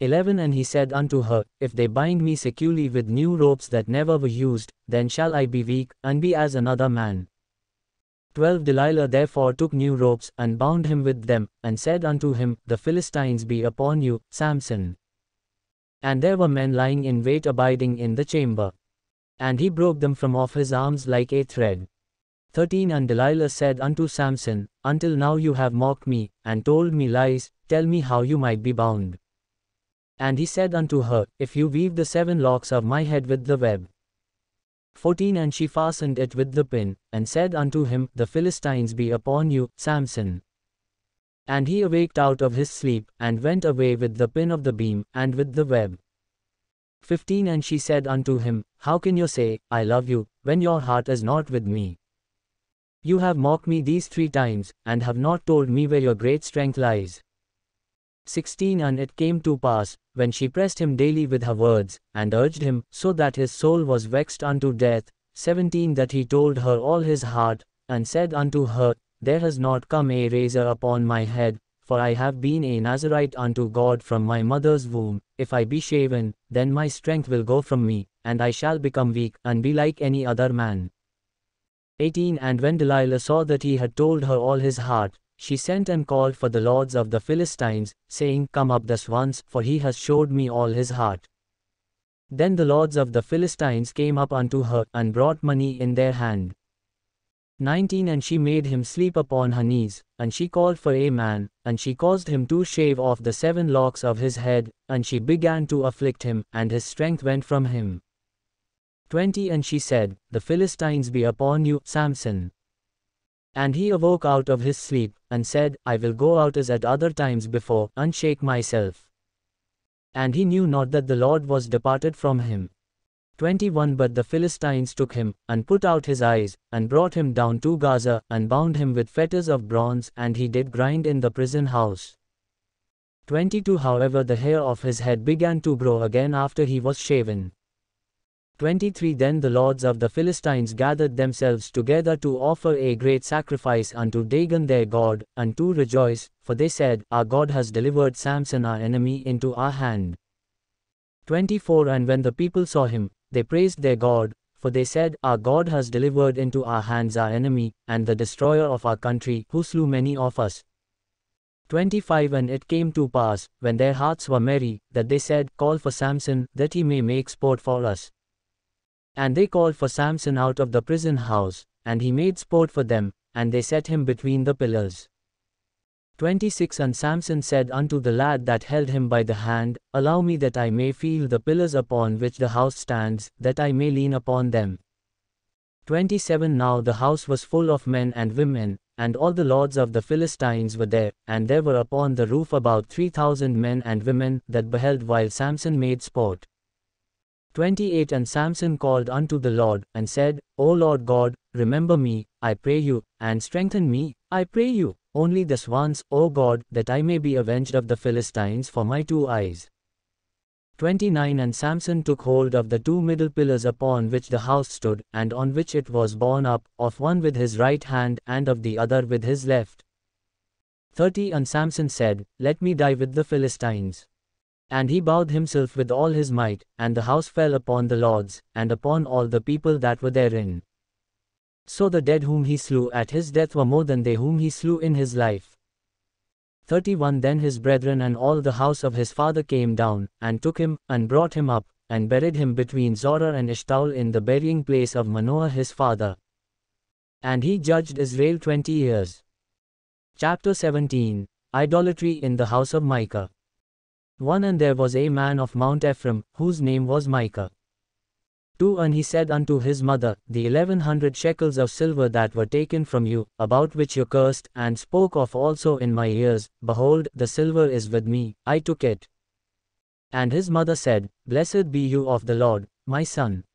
11 And he said unto her, If they bind me securely with new ropes that never were used, then shall I be weak, and be as another man. 12 Delilah therefore took new ropes, and bound him with them, and said unto him, The Philistines be upon you, Samson. And there were men lying in wait abiding in the chamber. And he broke them from off his arms like a thread. 13 And Delilah said unto Samson, Until now you have mocked me, and told me lies, tell me how you might be bound. And he said unto her, If you weave the 7 locks of my head with the web. 14 And she fastened it with the pin, and said unto him, The Philistines be upon you, Samson. And he awaked out of his sleep, and went away with the pin of the beam, and with the web. 15 And she said unto him, How can you say, I love you, when your heart is not with me? You have mocked me these 3 times, and have not told me where your great strength lies. 16 And it came to pass, when she pressed him daily with her words, and urged him, so that his soul was vexed unto death. 17 That he told her all his heart, and said unto her, There has not come a razor upon my head, for I have been a Nazarite unto God from my mother's womb. If I be shaven, then my strength will go from me, and I shall become weak, and be like any other man. 18 And when Delilah saw that he had told her all his heart, she sent and called for the lords of the Philistines, saying, Come up thus once, for he has showed me all his heart. Then the lords of the Philistines came up unto her, and brought money in their hand. 19 And she made him sleep upon her knees, and she called for a man, and she caused him to shave off the 7 locks of his head, and she began to afflict him, and his strength went from him. 20 And she said, The Philistines be upon you, Samson. And he awoke out of his sleep, and said, I will go out as at other times before, and shake myself. And he knew not that the Lord was departed from him. 21 But the Philistines took him, and put out his eyes, and brought him down to Gaza, and bound him with fetters of bronze, and he did grind in the prison house. 22 However the hair of his head began to grow again after he was shaven. 23 Then the lords of the Philistines gathered themselves together to offer a great sacrifice unto Dagon their god, and to rejoice, for they said, Our God has delivered Samson our enemy into our hand. 24 And when the people saw him, they praised their God, for they said, Our God has delivered into our hands our enemy, and the destroyer of our country, who slew many of us. 25 And it came to pass, when their hearts were merry, that they said, Call for Samson, that he may make sport for us. And they called for Samson out of the prison house, and he made sport for them, and they set him between the pillars. 26 And Samson said unto the lad that held him by the hand, Allow me that I may feel the pillars upon which the house stands, that I may lean upon them. 27 Now the house was full of men and women, and all the lords of the Philistines were there, and there were upon the roof about 3,000 men and women that beheld while Samson made sport. 28 And Samson called unto the Lord, and said, O Lord God, remember me, I pray you, and strengthen me, I pray you, only this once, O God, that I may be avenged of the Philistines for my 2 eyes. 29 And Samson took hold of the 2 middle pillars upon which the house stood, and on which it was borne up, of one with his right hand, and of the other with his left. 30 And Samson said, Let me die with the Philistines. And he bowed himself with all his might, and the house fell upon the lords, and upon all the people that were therein. So the dead whom he slew at his death were more than they whom he slew in his life. 31 Then his brethren and all the house of his father came down, and took him, and brought him up, and buried him between Zorah and Eshtaol in the burying place of Manoah his father. And he judged Israel 20 years. Chapter 17 Idolatry in the house of Micah. 1 And there was a man of Mount Ephraim, whose name was Micah. 2 And he said unto his mother, The 1100 shekels of silver that were taken from you, about which you cursed, and spoke of also in my ears, behold, the silver is with me, I took it. And his mother said, Blessed be you of the Lord, my son.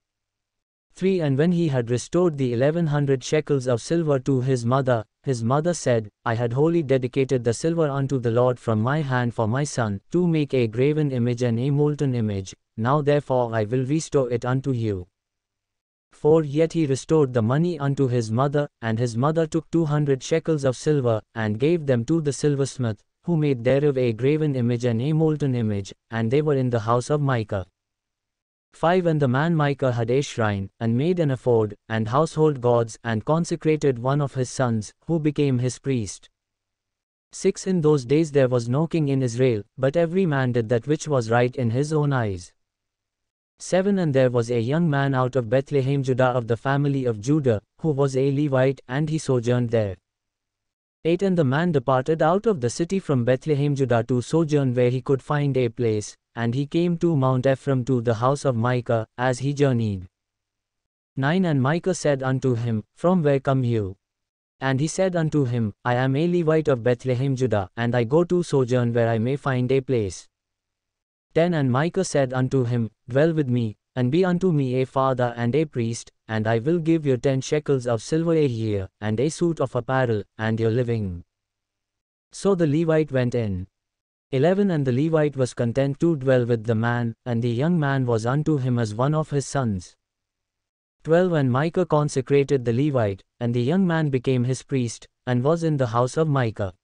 3 And when he had restored the 1100 shekels of silver to his mother said, I had wholly dedicated the silver unto the Lord from my hand for my son, to make a graven image and a molten image. Now therefore I will restore it unto you. 4 Yet he restored the money unto his mother, and his mother took 200 shekels of silver, and gave them to the silversmith, who made thereof a graven image and a molten image, and they were in the house of Micah. 5 And the man Micah had a shrine, and made an ephod, and household gods, and consecrated one of his sons, who became his priest. 6 In those days there was no king in Israel, but every man did that which was right in his own eyes. 7 And there was a young man out of Bethlehem Judah of the family of Judah, who was a Levite, and he sojourned there. 8 And the man departed out of the city from Bethlehem Judah to sojourn where he could find a place, and he came to Mount Ephraim to the house of Micah, as he journeyed. 9 And Micah said unto him, From where come you? And he said unto him, I am a Levite of Bethlehem Judah, and I go to sojourn where I may find a place. 10 And Micah said unto him, Dwell with me, and be unto me a father and a priest, and I will give you 10 shekels of silver a year, and a suit of apparel, and your living. So the Levite went in. 11 And the Levite was content to dwell with the man, and the young man was unto him as one of his sons. 12 And Micah consecrated the Levite, and the young man became his priest, and was in the house of Micah.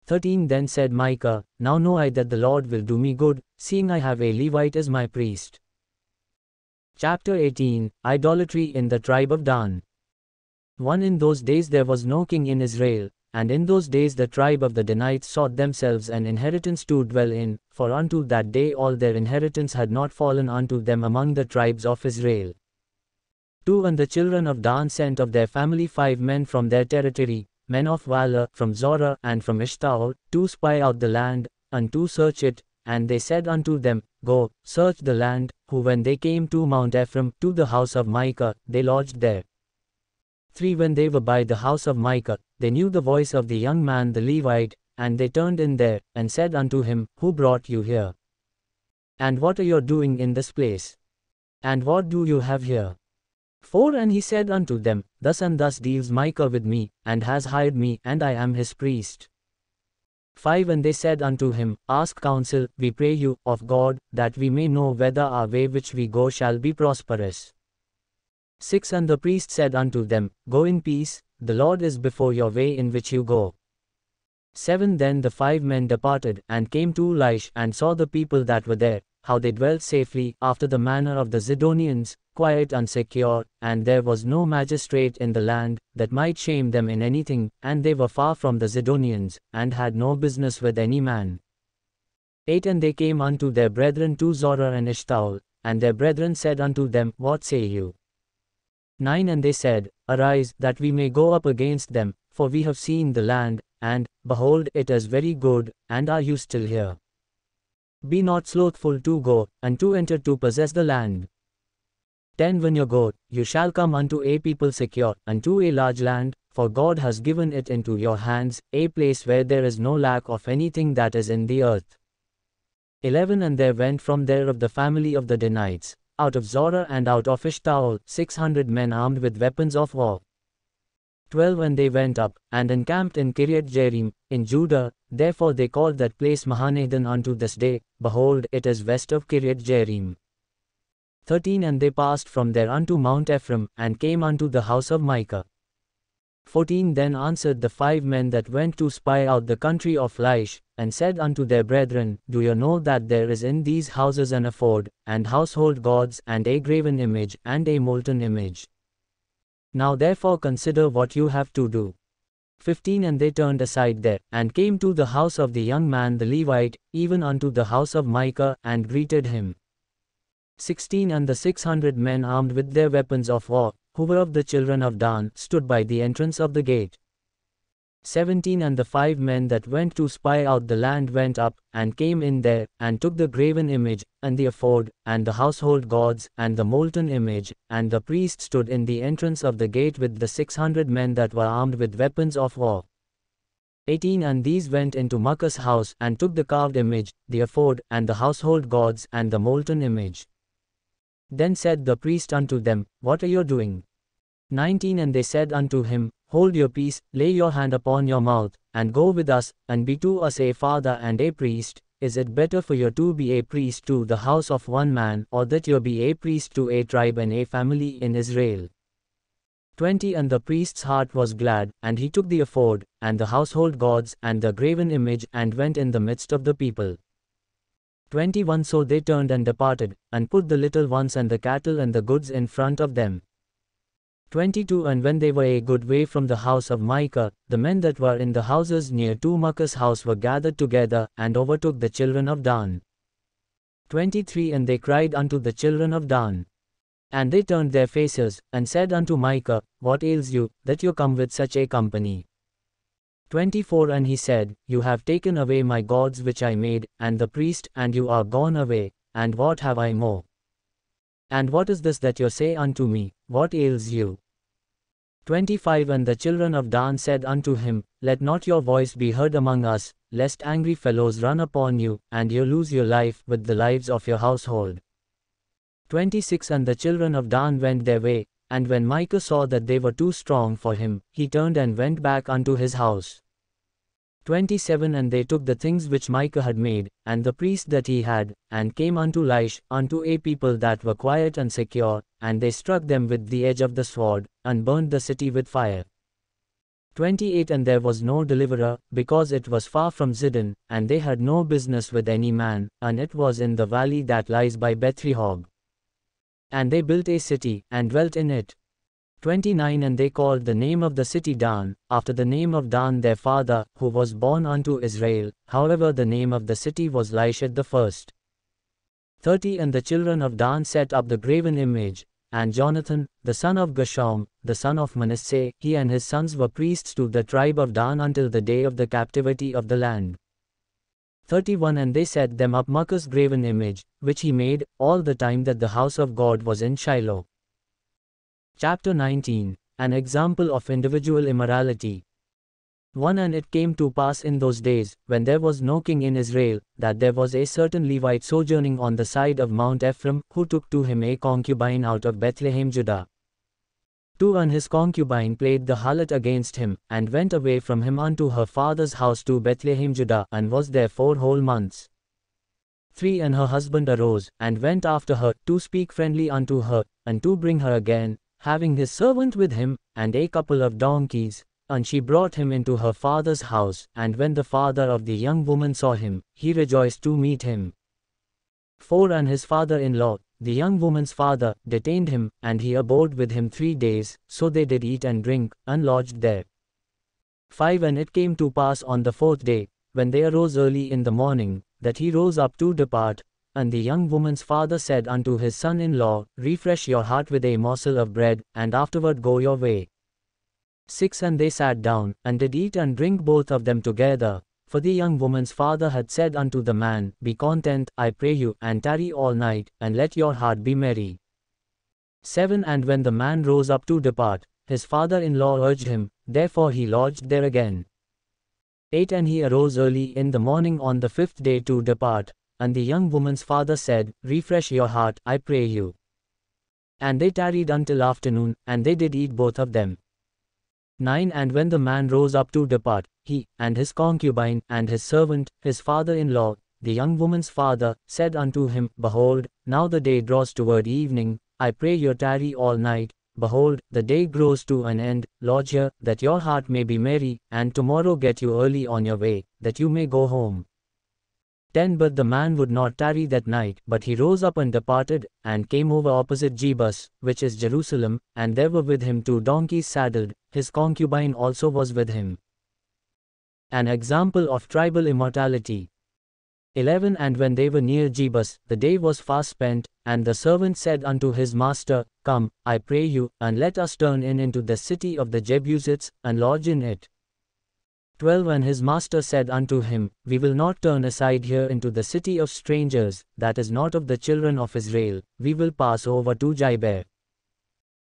13 Then said Micah, Now know I that the Lord will do me good, seeing I have a Levite as my priest. Chapter 18 Idolatry in the tribe of Dan. 1 In those days there was no king in Israel, and in those days the tribe of the Danites sought themselves an inheritance to dwell in, for unto that day all their inheritance had not fallen unto them among the tribes of Israel. 2 And the children of Dan sent of their family 5 men from their territory, men of valor, from Zorah and from Eshtaol, to spy out the land, and to search it, and they said unto them, Go, search the land, who when they came to Mount Ephraim, to the house of Micah, they lodged there. 3 When they were by the house of Micah, they knew the voice of the young man the Levite, and they turned in there, and said unto him, Who brought you here? And what are you doing in this place? And what do you have here? 4 And he said unto them, Thus and thus deals Micah with me, and has hired me, and I am his priest. 5 And they said unto him, Ask counsel, we pray you, of God, that we may know whether our way which we go shall be prosperous. 6 And the priest said unto them, Go in peace, the Lord is before your way in which you go. 7 Then the 5 men departed, and came to Laish, and saw the people that were there, how they dwelt safely, after the manner of the Zidonians, quiet and secure, and there was no magistrate in the land, that might shame them in anything, and they were far from the Zidonians, and had no business with any man. 8 And they came unto their brethren to Zorah and Eshtaol, and their brethren said unto them, What say you? 9 And they said, Arise, that we may go up against them, for we have seen the land, and, behold, it is very good, and are you still here? Be not slothful to go, and to enter to possess the land. 10 When you go, you shall come unto a people secure, unto a large land, for God has given it into your hands, a place where there is no lack of anything that is in the earth. 11 And there went from there of the family of the Danites, out of Zorah and out of Eshtaol, 600 men armed with weapons of war. 12 And they went up, and encamped in Kiriath-Jearim, in Judah, therefore they called that place Mahaneh-dan unto this day, behold, it is west of Kiriath-Jearim. 13 And they passed from there unto Mount Ephraim, and came unto the house of Micah. 14 Then answered the 5 men that went to spy out the country of Laish, and said unto their brethren, Do you know that there is in these houses an ephod, and household gods, and a graven image, and a molten image? Now therefore consider what you have to do. 15 And they turned aside there, and came to the house of the young man the Levite, even unto the house of Micah, and greeted him. 16 And the 600 men armed with their weapons of war, who were of the children of Dan, stood by the entrance of the gate. 17 And the 5 men that went to spy out the land went up, and came in there, and took the graven image, and the ephod, and the household gods, and the molten image, and the priest stood in the entrance of the gate with the 600 men that were armed with weapons of war. 18 And these went into Micah's house, and took the carved image, the ephod, and the household gods, and the molten image. Then said the priest unto them, What are you doing? 19 And they said unto him, Hold your peace, lay your hand upon your mouth, and go with us, and be to us a father and a priest. Is it better for you to be a priest to the house of one man, or that you be a priest to a tribe and a family in Israel? 20 And the priest's heart was glad, and he took the ephod, and the household gods, and the graven image, and went in the midst of the people. 21 So they turned and departed, and put the little ones and the cattle and the goods in front of them. 22 And when they were a good way from the house of Micah, the men that were in the houses near to Micah's house were gathered together, and overtook the children of Dan. 23 And they cried unto the children of Dan. And they turned their faces, and said unto Micah, What ails you, that you come with such a company? 24 And he said, You have taken away my gods which I made, and the priest, and you are gone away, and what have I more? And what is this that you say unto me, What ails you? 25 And the children of Dan said unto him, Let not your voice be heard among us, lest angry fellows run upon you, and you lose your life with the lives of your household. 26 And the children of Dan went their way, and when Micah saw that they were too strong for him, he turned and went back unto his house. 27 And they took the things which Micah had made, and the priest that he had, and came unto Laish, unto a people that were quiet and secure, and they struck them with the edge of the sword, and burned the city with fire. 28 And there was no deliverer, because it was far from Zidon, and they had no business with any man, and it was in the valley that lies by Beth-rehob. And they built a city, and dwelt in it. 29 And they called the name of the city Dan, after the name of Dan their father, who was born unto Israel. However the name of the city was Laisheth the first. 30 And the children of Dan set up the graven image, and Jonathan, the son of Gershom, the son of Manasseh, he and his sons were priests to the tribe of Dan until the day of the captivity of the land. 31 And they set them up Micah's graven image, which he made, all the time that the house of God was in Shiloh. Chapter 19 An example of individual immorality. 1 And it came to pass in those days, when there was no king in Israel, that there was a certain Levite sojourning on the side of Mount Ephraim, who took to him a concubine out of Bethlehem Judah. 2 And his concubine played the harlot against him, and went away from him unto her father's house to Bethlehem Judah, and was there 4 whole months. 3 And her husband arose, and went after her, to speak friendly unto her, and to bring her again, having his servant with him, and a couple of donkeys. And she brought him into her father's house, and when the father of the young woman saw him, he rejoiced to meet him. 4 And his father-in-law, the young woman's father, detained him, and he abode with him 3 days, so they did eat and drink, and lodged there. 5 And it came to pass on the 4th day, when they arose early in the morning, that he rose up to depart, And the young woman's father said unto his son-in-law, Refresh your heart with a morsel of bread, and afterward go your way. 6 And they sat down, and did eat and drink both of them together. For the young woman's father had said unto the man, Be content, I pray you, and tarry all night, and let your heart be merry. 7 And when the man rose up to depart, his father-in-law urged him, therefore he lodged there again. 8 And he arose early in the morning on the 5th day to depart. And the young woman's father said, Refresh your heart, I pray you. And they tarried until afternoon, and they did eat both of them. 9 And when the man rose up to depart, he, and his concubine, and his servant, his father-in-law, the young woman's father, said unto him, Behold, now the day draws toward evening, I pray you tarry all night. Behold, the day grows to an end, lodge here, that your heart may be merry, and tomorrow get you early on your way, that you may go home. 10 But the man would not tarry that night, but he rose up and departed, and came over opposite Jebus, which is Jerusalem, and there were with him 2 donkeys saddled, his concubine also was with him. An example of tribal immortality. 11 And when they were near Jebus, the day was fast spent, and the servant said unto his master, Come, I pray you, and let us turn in into the city of the Jebusites, and lodge in it. 12 And his master said unto him, We will not turn aside here into the city of strangers, that is not of the children of Israel, we will pass over to Gibeah.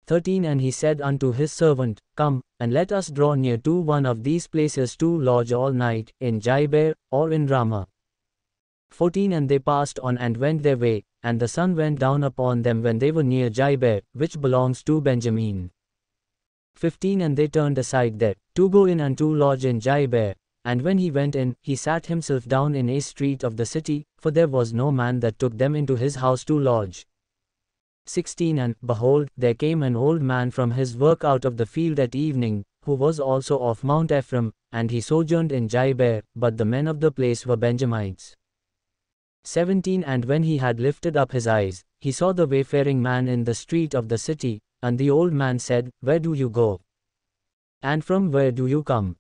13 And he said unto his servant, Come, and let us draw near to one of these places to lodge all night, in Gibeah, or in Ramah. 14 And they passed on and went their way, and the sun went down upon them when they were near Gibeah, which belongs to Benjamin. 15 And they turned aside there, to go in and to lodge in Gibeah. And when he went in, he sat himself down in a street of the city, for there was no man that took them into his house to lodge. 16 And, behold, there came an old man from his work out of the field at evening, who was also of Mount Ephraim, and he sojourned in Gibeah, but the men of the place were Benjamites. 17 And when he had lifted up his eyes, he saw the wayfaring man in the street of the city, and the old man said, Where do you go? And from where do you come?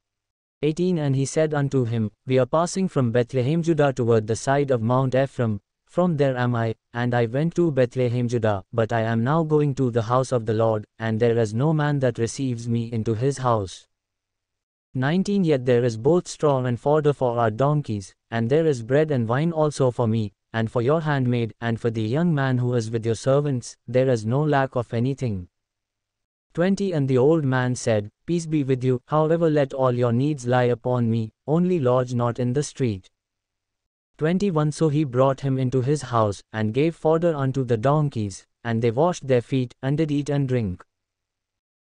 18 And he said unto him, We are passing from Bethlehem Judah toward the side of Mount Ephraim, from there am I, and I went to Bethlehem Judah, but I am now going to the house of the Lord, and there is no man that receives me into his house. 19 Yet there is both straw and fodder for our donkeys, and there is bread and wine also for me, and for your handmaid, and for the young man who is with your servants, there is no lack of anything. 20 And the old man said, Peace be with you, however let all your needs lie upon me, only lodge not in the street. 21 So he brought him into his house, and gave fodder unto the donkeys, and they washed their feet, and did eat and drink.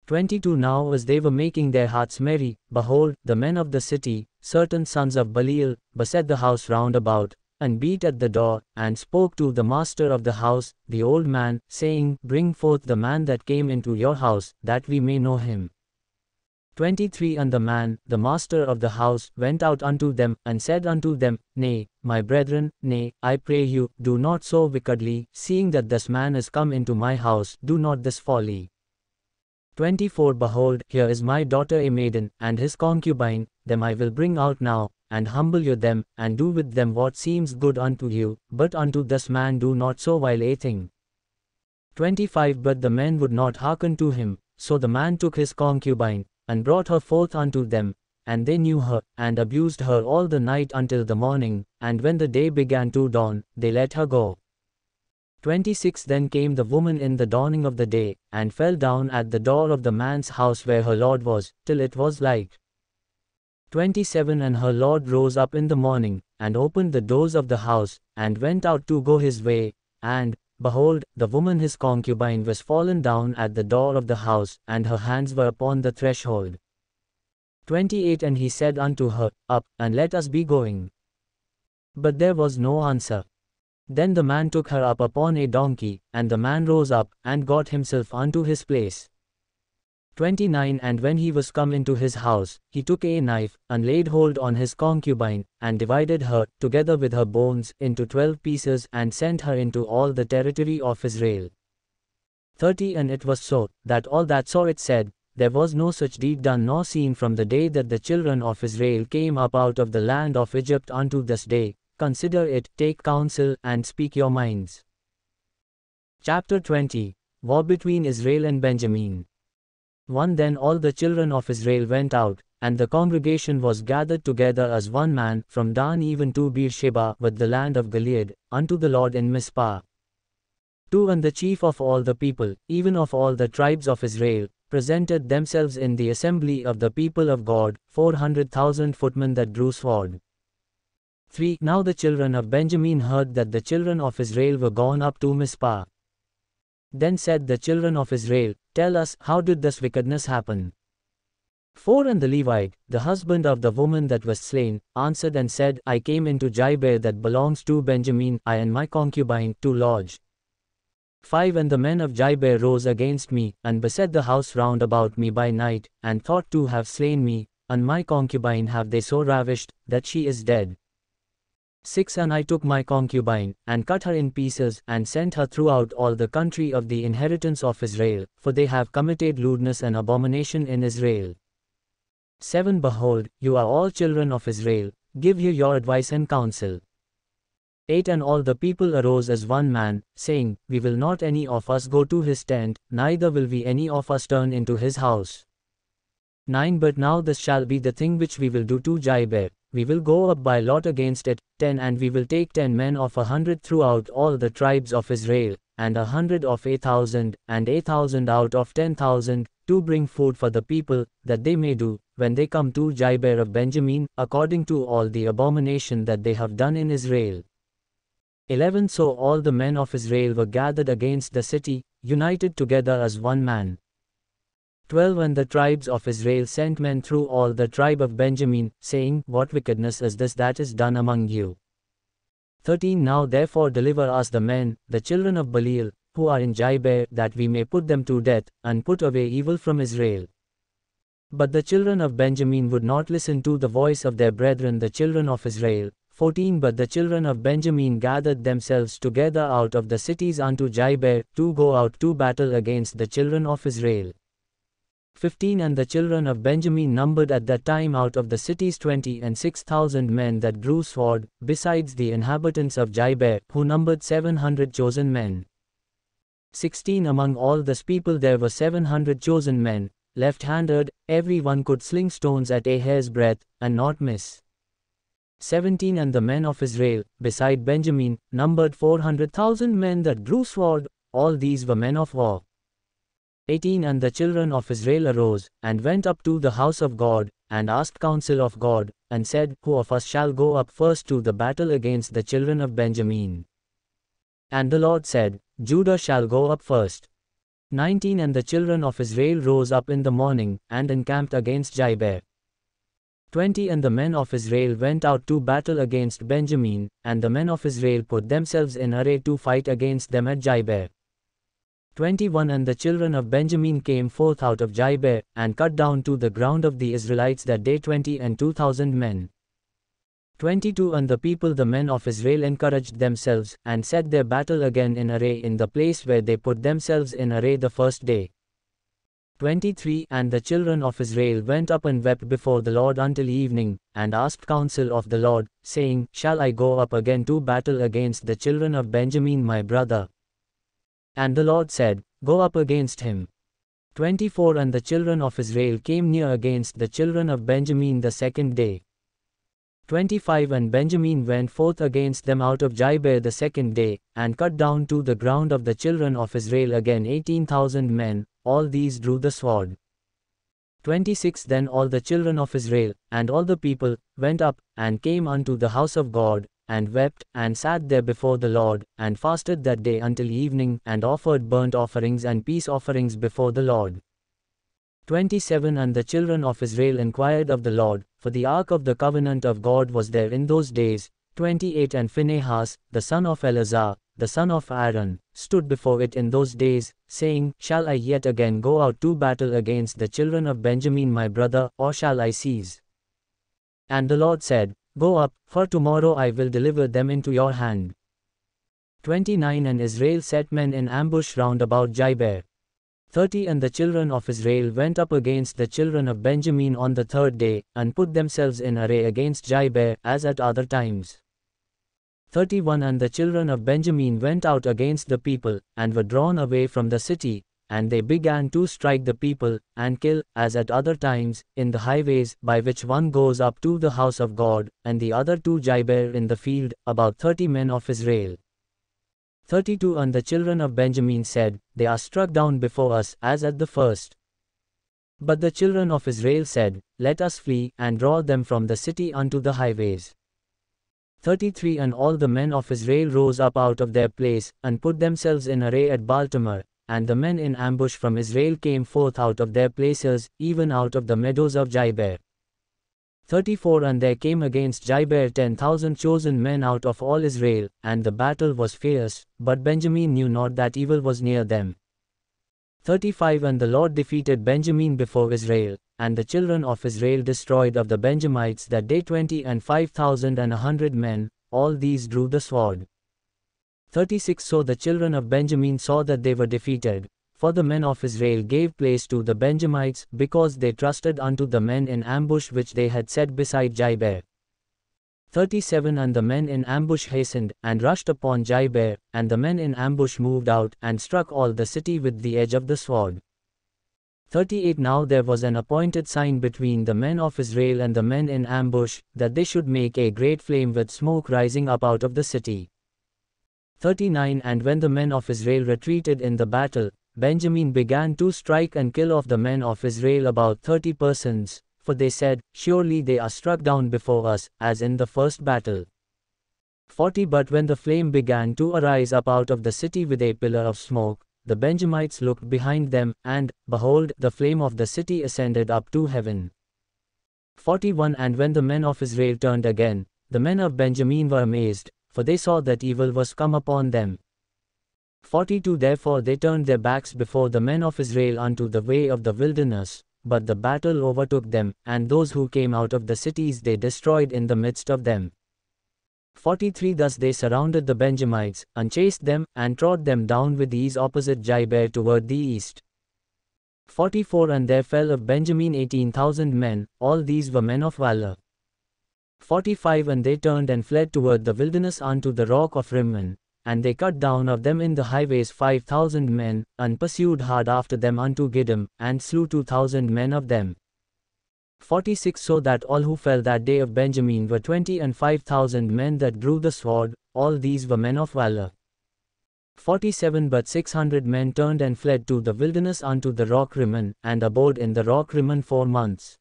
22 Now as they were making their hearts merry, behold, the men of the city, certain sons of Belial, beset the house round about, and beat at the door, and spoke to the master of the house, the old man, saying, Bring forth the man that came into your house, that we may know him. 23 And the man, the master of the house, went out unto them, and said unto them, Nay, my brethren, nay, I pray you, do not so wickedly, seeing that this man is come into my house, do not this folly. 24 Behold, here is my daughter a maiden, and his concubine, them I will bring out now, and humble you them, and do with them what seems good unto you, but unto this man do not so vile a thing. 25 But the men would not hearken to him, so the man took his concubine, and brought her forth unto them, and they knew her, and abused her all the night until the morning, and when the day began to dawn, they let her go. 26 Then came the woman in the dawning of the day, and fell down at the door of the man's house where her lord was, till it was light. 27 And her lord rose up in the morning, and opened the doors of the house, and went out to go his way, and, behold, the woman his concubine was fallen down at the door of the house, and her hands were upon the threshold. 28 And he said unto her, Up, and let us be going. But there was no answer. Then the man took her up upon a donkey, and the man rose up, and got himself unto his place. 29 And when he was come into his house, he took a knife, and laid hold on his concubine, and divided her, together with her bones, into 12 pieces, and sent her into all the territory of Israel. 30 And it was so, that all that saw it said, There was no such deed done nor seen from the day that the children of Israel came up out of the land of Egypt unto this day, consider it, take counsel, and speak your minds. Chapter 20. War between Israel and Benjamin. 1 Then all the children of Israel went out, and the congregation was gathered together as one man, from Dan even to Beersheba, with the land of Gilead, unto the Lord in Mizpah. 2 And the chief of all the people, even of all the tribes of Israel, presented themselves in the assembly of the people of God, 400,000 footmen that drew sword. 3 Now the children of Benjamin heard that the children of Israel were gone up to Mizpah. Then said the children of Israel, Tell us, how did this wickedness happen? 4 And the Levite, the husband of the woman that was slain, answered and said, I came into Gibeah that belongs to Benjamin, I and my concubine, to lodge. 5 And the men of Gibeah rose against me, and beset the house round about me by night, and thought to have slain me, and my concubine have they so ravished, that she is dead. 6 And I took my concubine, and cut her in pieces, and sent her throughout all the country of the inheritance of Israel, for they have committed lewdness and abomination in Israel. 7 Behold, you are all children of Israel, give here your advice and counsel. 8 And all the people arose as one man, saying, We will not any of us go to his tent, neither will we any of us turn into his house. 9 But now this shall be the thing which we will do to Gibeah, we will go up by lot against it. 10 And we will take 10 men of 100 throughout all the tribes of Israel, and 100 of 8,000, and 8,000 out of 10,000, to bring food for the people, that they may do, when they come to Gibeah of Benjamin, according to all the abomination that they have done in Israel. 11 So all the men of Israel were gathered against the city, united together as one man. 12 And the tribes of Israel sent men through all the tribe of Benjamin, saying, What wickedness is this that is done among you? 13 Now therefore deliver us the men, the children of Belial, who are in Gibeah, that we may put them to death, and put away evil from Israel. But the children of Benjamin would not listen to the voice of their brethren the children of Israel. 14 But the children of Benjamin gathered themselves together out of the cities unto Gibeah, to go out to battle against the children of Israel. 15 And the children of Benjamin numbered at that time out of the cities 26,000 men that drew sword, besides the inhabitants of Gibeah, who numbered 700 chosen men. 16 Among all this people there were 700 chosen men, left-handed, every one could sling stones at a hair's breadth, and not miss. 17 And the men of Israel, beside Benjamin, numbered 400,000 men that drew sword, all these were men of war. 18 And the children of Israel arose, and went up to the house of God, and asked counsel of God, and said, Who of us shall go up first to the battle against the children of Benjamin? And the Lord said, Judah shall go up first. 19 And the children of Israel rose up in the morning, and encamped against Gibeah. 20 And the men of Israel went out to battle against Benjamin, and the men of Israel put themselves in array to fight against them at Gibeah. 21 And the children of Benjamin came forth out of Gibeah, and cut down to the ground of the Israelites that day 20 and 2,000 men. 22 And the people the men of Israel encouraged themselves, and set their battle again in array in the place where they put themselves in array the first day. 23 And the children of Israel went up and wept before the Lord until evening, and asked counsel of the Lord, saying, Shall I go up again to battle against the children of Benjamin my brother? And the Lord said, Go up against him. 24 And the children of Israel came near against the children of Benjamin the second day. 25 And Benjamin went forth against them out of Gibeah the second day, and cut down to the ground of the children of Israel again 18,000 men, all these drew the sword. 26 Then all the children of Israel, and all the people, went up, and came unto the house of God, and wept, and sat there before the Lord, and fasted that day until evening, and offered burnt offerings and peace offerings before the Lord. 27 And the children of Israel inquired of the Lord, for the ark of the covenant of God was there in those days. 28 And Phinehas, the son of Eleazar, the son of Aaron, stood before it in those days, saying, Shall I yet again go out to battle against the children of Benjamin my brother, or shall I cease? And the Lord said, Go up, for tomorrow I will deliver them into your hand. 29 And Israel set men in ambush round about Gibeah. 30 And the children of Israel went up against the children of Benjamin on the third day, and put themselves in array against Gibeah, as at other times. 31 And the children of Benjamin went out against the people, and were drawn away from the city, and they began to strike the people, and kill, as at other times, in the highways, by which one goes up to the house of God, and the other to Gibeah in the field, about 30 men of Israel. 32 And the children of Benjamin said, They are struck down before us, as at the first. But the children of Israel said, Let us flee, and draw them from the city unto the highways. 33 And all the men of Israel rose up out of their place, and put themselves in array at Baltamar, and the men in ambush from Israel came forth out of their places, even out of the meadows of Gibeah. 34 And there came against Gibeah 10,000 chosen men out of all Israel, and the battle was fierce, but Benjamin knew not that evil was near them. 35 And the Lord defeated Benjamin before Israel, and the children of Israel destroyed of the Benjamites that day 20 and 5,100 men, all these drew the sword. 36 So the children of Benjamin saw that they were defeated, for the men of Israel gave place to the Benjamites, because they trusted unto the men in ambush which they had set beside Gibeah. 37 And the men in ambush hastened, and rushed upon Gibeah, and the men in ambush moved out, and struck all the city with the edge of the sword. 38 Now there was an appointed sign between the men of Israel and the men in ambush, that they should make a great flame with smoke rising up out of the city. 39 And when the men of Israel retreated in the battle, Benjamin began to strike and kill of the men of Israel about 30 persons, for they said, Surely they are struck down before us, as in the first battle. 40 But when the flame began to arise up out of the city with a pillar of smoke, the Benjamites looked behind them, and, behold, the flame of the city ascended up to heaven. 41 And when the men of Israel turned again, the men of Benjamin were amazed, for they saw that evil was come upon them. 42 Therefore they turned their backs before the men of Israel unto the way of the wilderness, but the battle overtook them, and those who came out of the cities they destroyed in the midst of them. 43 Thus they surrounded the Benjamites, and chased them, and trod them down with ease opposite Gibeah toward the east. 44 And there fell of Benjamin 18,000 men, all these were men of valor. 45 And they turned and fled toward the wilderness unto the rock of Rimmon, and they cut down of them in the highways 5,000 men, and pursued hard after them unto Gidom, and slew 2,000 men of them. 46 So that all who fell that day of Benjamin were 20 and 5,000 men that drew the sword, all these were men of valor. 47 But 600 men turned and fled to the wilderness unto the rock Rimmon, and abode in the rock Rimmon 4 months.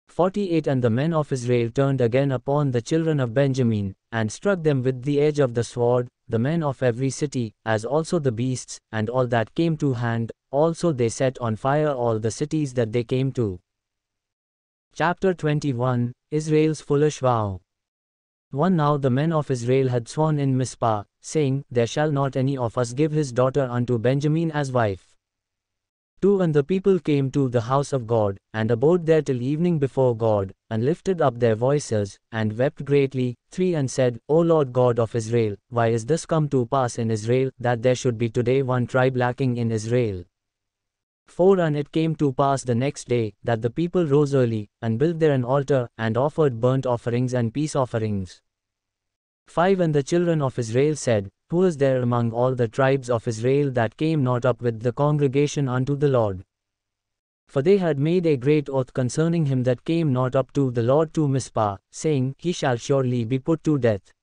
48 And the men of Israel turned again upon the children of Benjamin, and struck them with the edge of the sword, the men of every city, as also the beasts, and all that came to hand, also they set on fire all the cities that they came to. Chapter 21 Israel's foolish vow. 1 Now the men of Israel had sworn in Mizpah, saying, There shall not any of us give his daughter unto Benjamin as wife. 2 And the people came to the house of God, and abode there till evening before God, and lifted up their voices, and wept greatly. 3 And said, O Lord God of Israel, why is this come to pass in Israel, that there should be today one tribe lacking in Israel? 4 And it came to pass the next day, that the people rose early, and built there an altar, and offered burnt offerings and peace offerings. 5 And the children of Israel said, Who is there among all the tribes of Israel that came not up with the congregation unto the Lord? For they had made a great oath concerning him that came not up to the Lord to Mizpah, saying, He shall surely be put to death.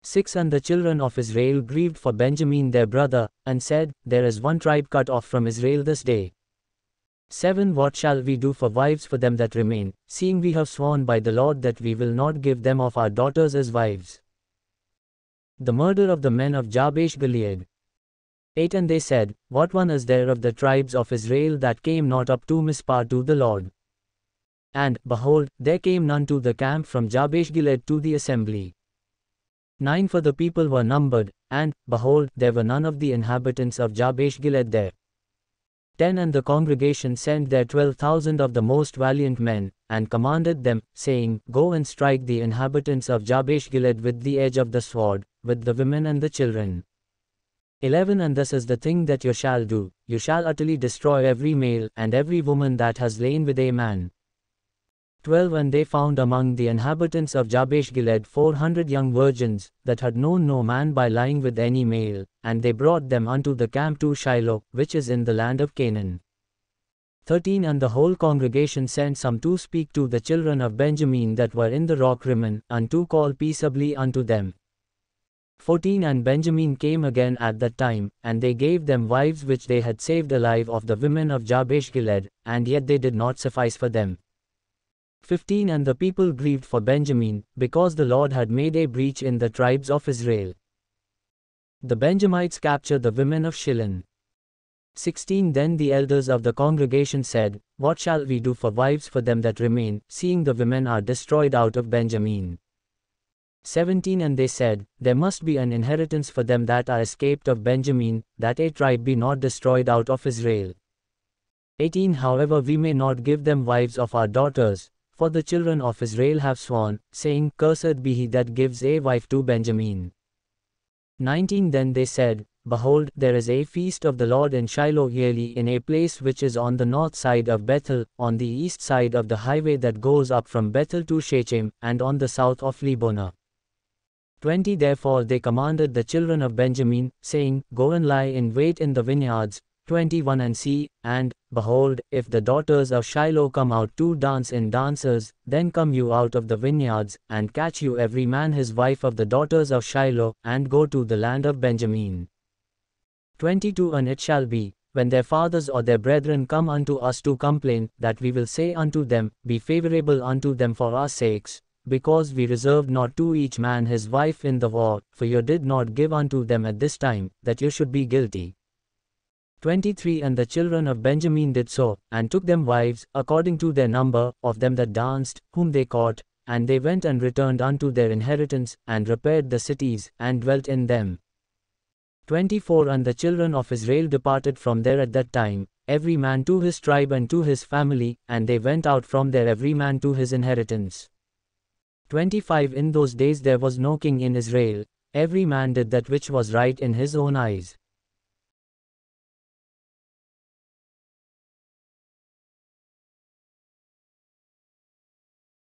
6 And the children of Israel grieved for Benjamin their brother, and said, There is one tribe cut off from Israel this day. 7 What shall we do for wives for them that remain, seeing we have sworn by the Lord that we will not give them of our daughters as wives? The murder of the men of Jabesh Gilead. 8 And they said, What one is there of the tribes of Israel that came not up to Mizpah to the Lord? And, behold, there came none to the camp from Jabesh Gilead to the assembly. 9 For the people were numbered, and, behold, there were none of the inhabitants of Jabesh Gilead there. 10 And the congregation sent there 12,000 of the most valiant men, and commanded them, saying, Go and strike the inhabitants of Jabesh Gilead with the edge of the sword, with the women and the children. 11 And this is the thing that you shall do, you shall utterly destroy every male and every woman that has lain with a man. 12 And they found among the inhabitants of Jabesh Gilead 400 young virgins, that had known no man by lying with any male, and they brought them unto the camp to Shiloh, which is in the land of Canaan. 13 And the whole congregation sent some to speak to the children of Benjamin that were in the rock Rimmon, and to call peaceably unto them. 14 And Benjamin came again at that time, and they gave them wives which they had saved alive of the women of Jabesh Gilead, and yet they did not suffice for them. 15 And the people grieved for Benjamin, because the Lord had made a breach in the tribes of Israel. The Benjamites capture the women of Shilon. 16 Then the elders of the congregation said, What shall we do for wives for them that remain, seeing the women are destroyed out of Benjamin? 17 And they said, There must be an inheritance for them that are escaped of Benjamin, that a tribe be not destroyed out of Israel. 18 However we may not give them wives of our daughters, for the children of Israel have sworn, saying, Cursed be he that gives a wife to Benjamin. 19 Then they said, Behold, there is a feast of the Lord in Shiloh yearly in a place which is on the north side of Bethel, on the east side of the highway that goes up from Bethel to Shechem, and on the south of Lebonah. 20 Therefore they commanded the children of Benjamin, saying, Go and lie in wait in the vineyards. 21 And see, and, behold, if the daughters of Shiloh come out to dance in dances, then come you out of the vineyards, and catch you every man his wife of the daughters of Shiloh, and go to the land of Benjamin. 22 And it shall be, when their fathers or their brethren come unto us to complain, that we will say unto them, Be favorable unto them for our sakes, because we reserved not to each man his wife in the war, for you did not give unto them at this time, that you should be guilty. 23 And the children of Benjamin did so, and took them wives, according to their number, of them that danced, whom they caught, and they went and returned unto their inheritance, and repaired the cities, and dwelt in them. 24 And the children of Israel departed from there at that time, every man to his tribe and to his family, and they went out from there every man to his inheritance. 25 In those days there was no king in Israel, every man did that which was right in his own eyes.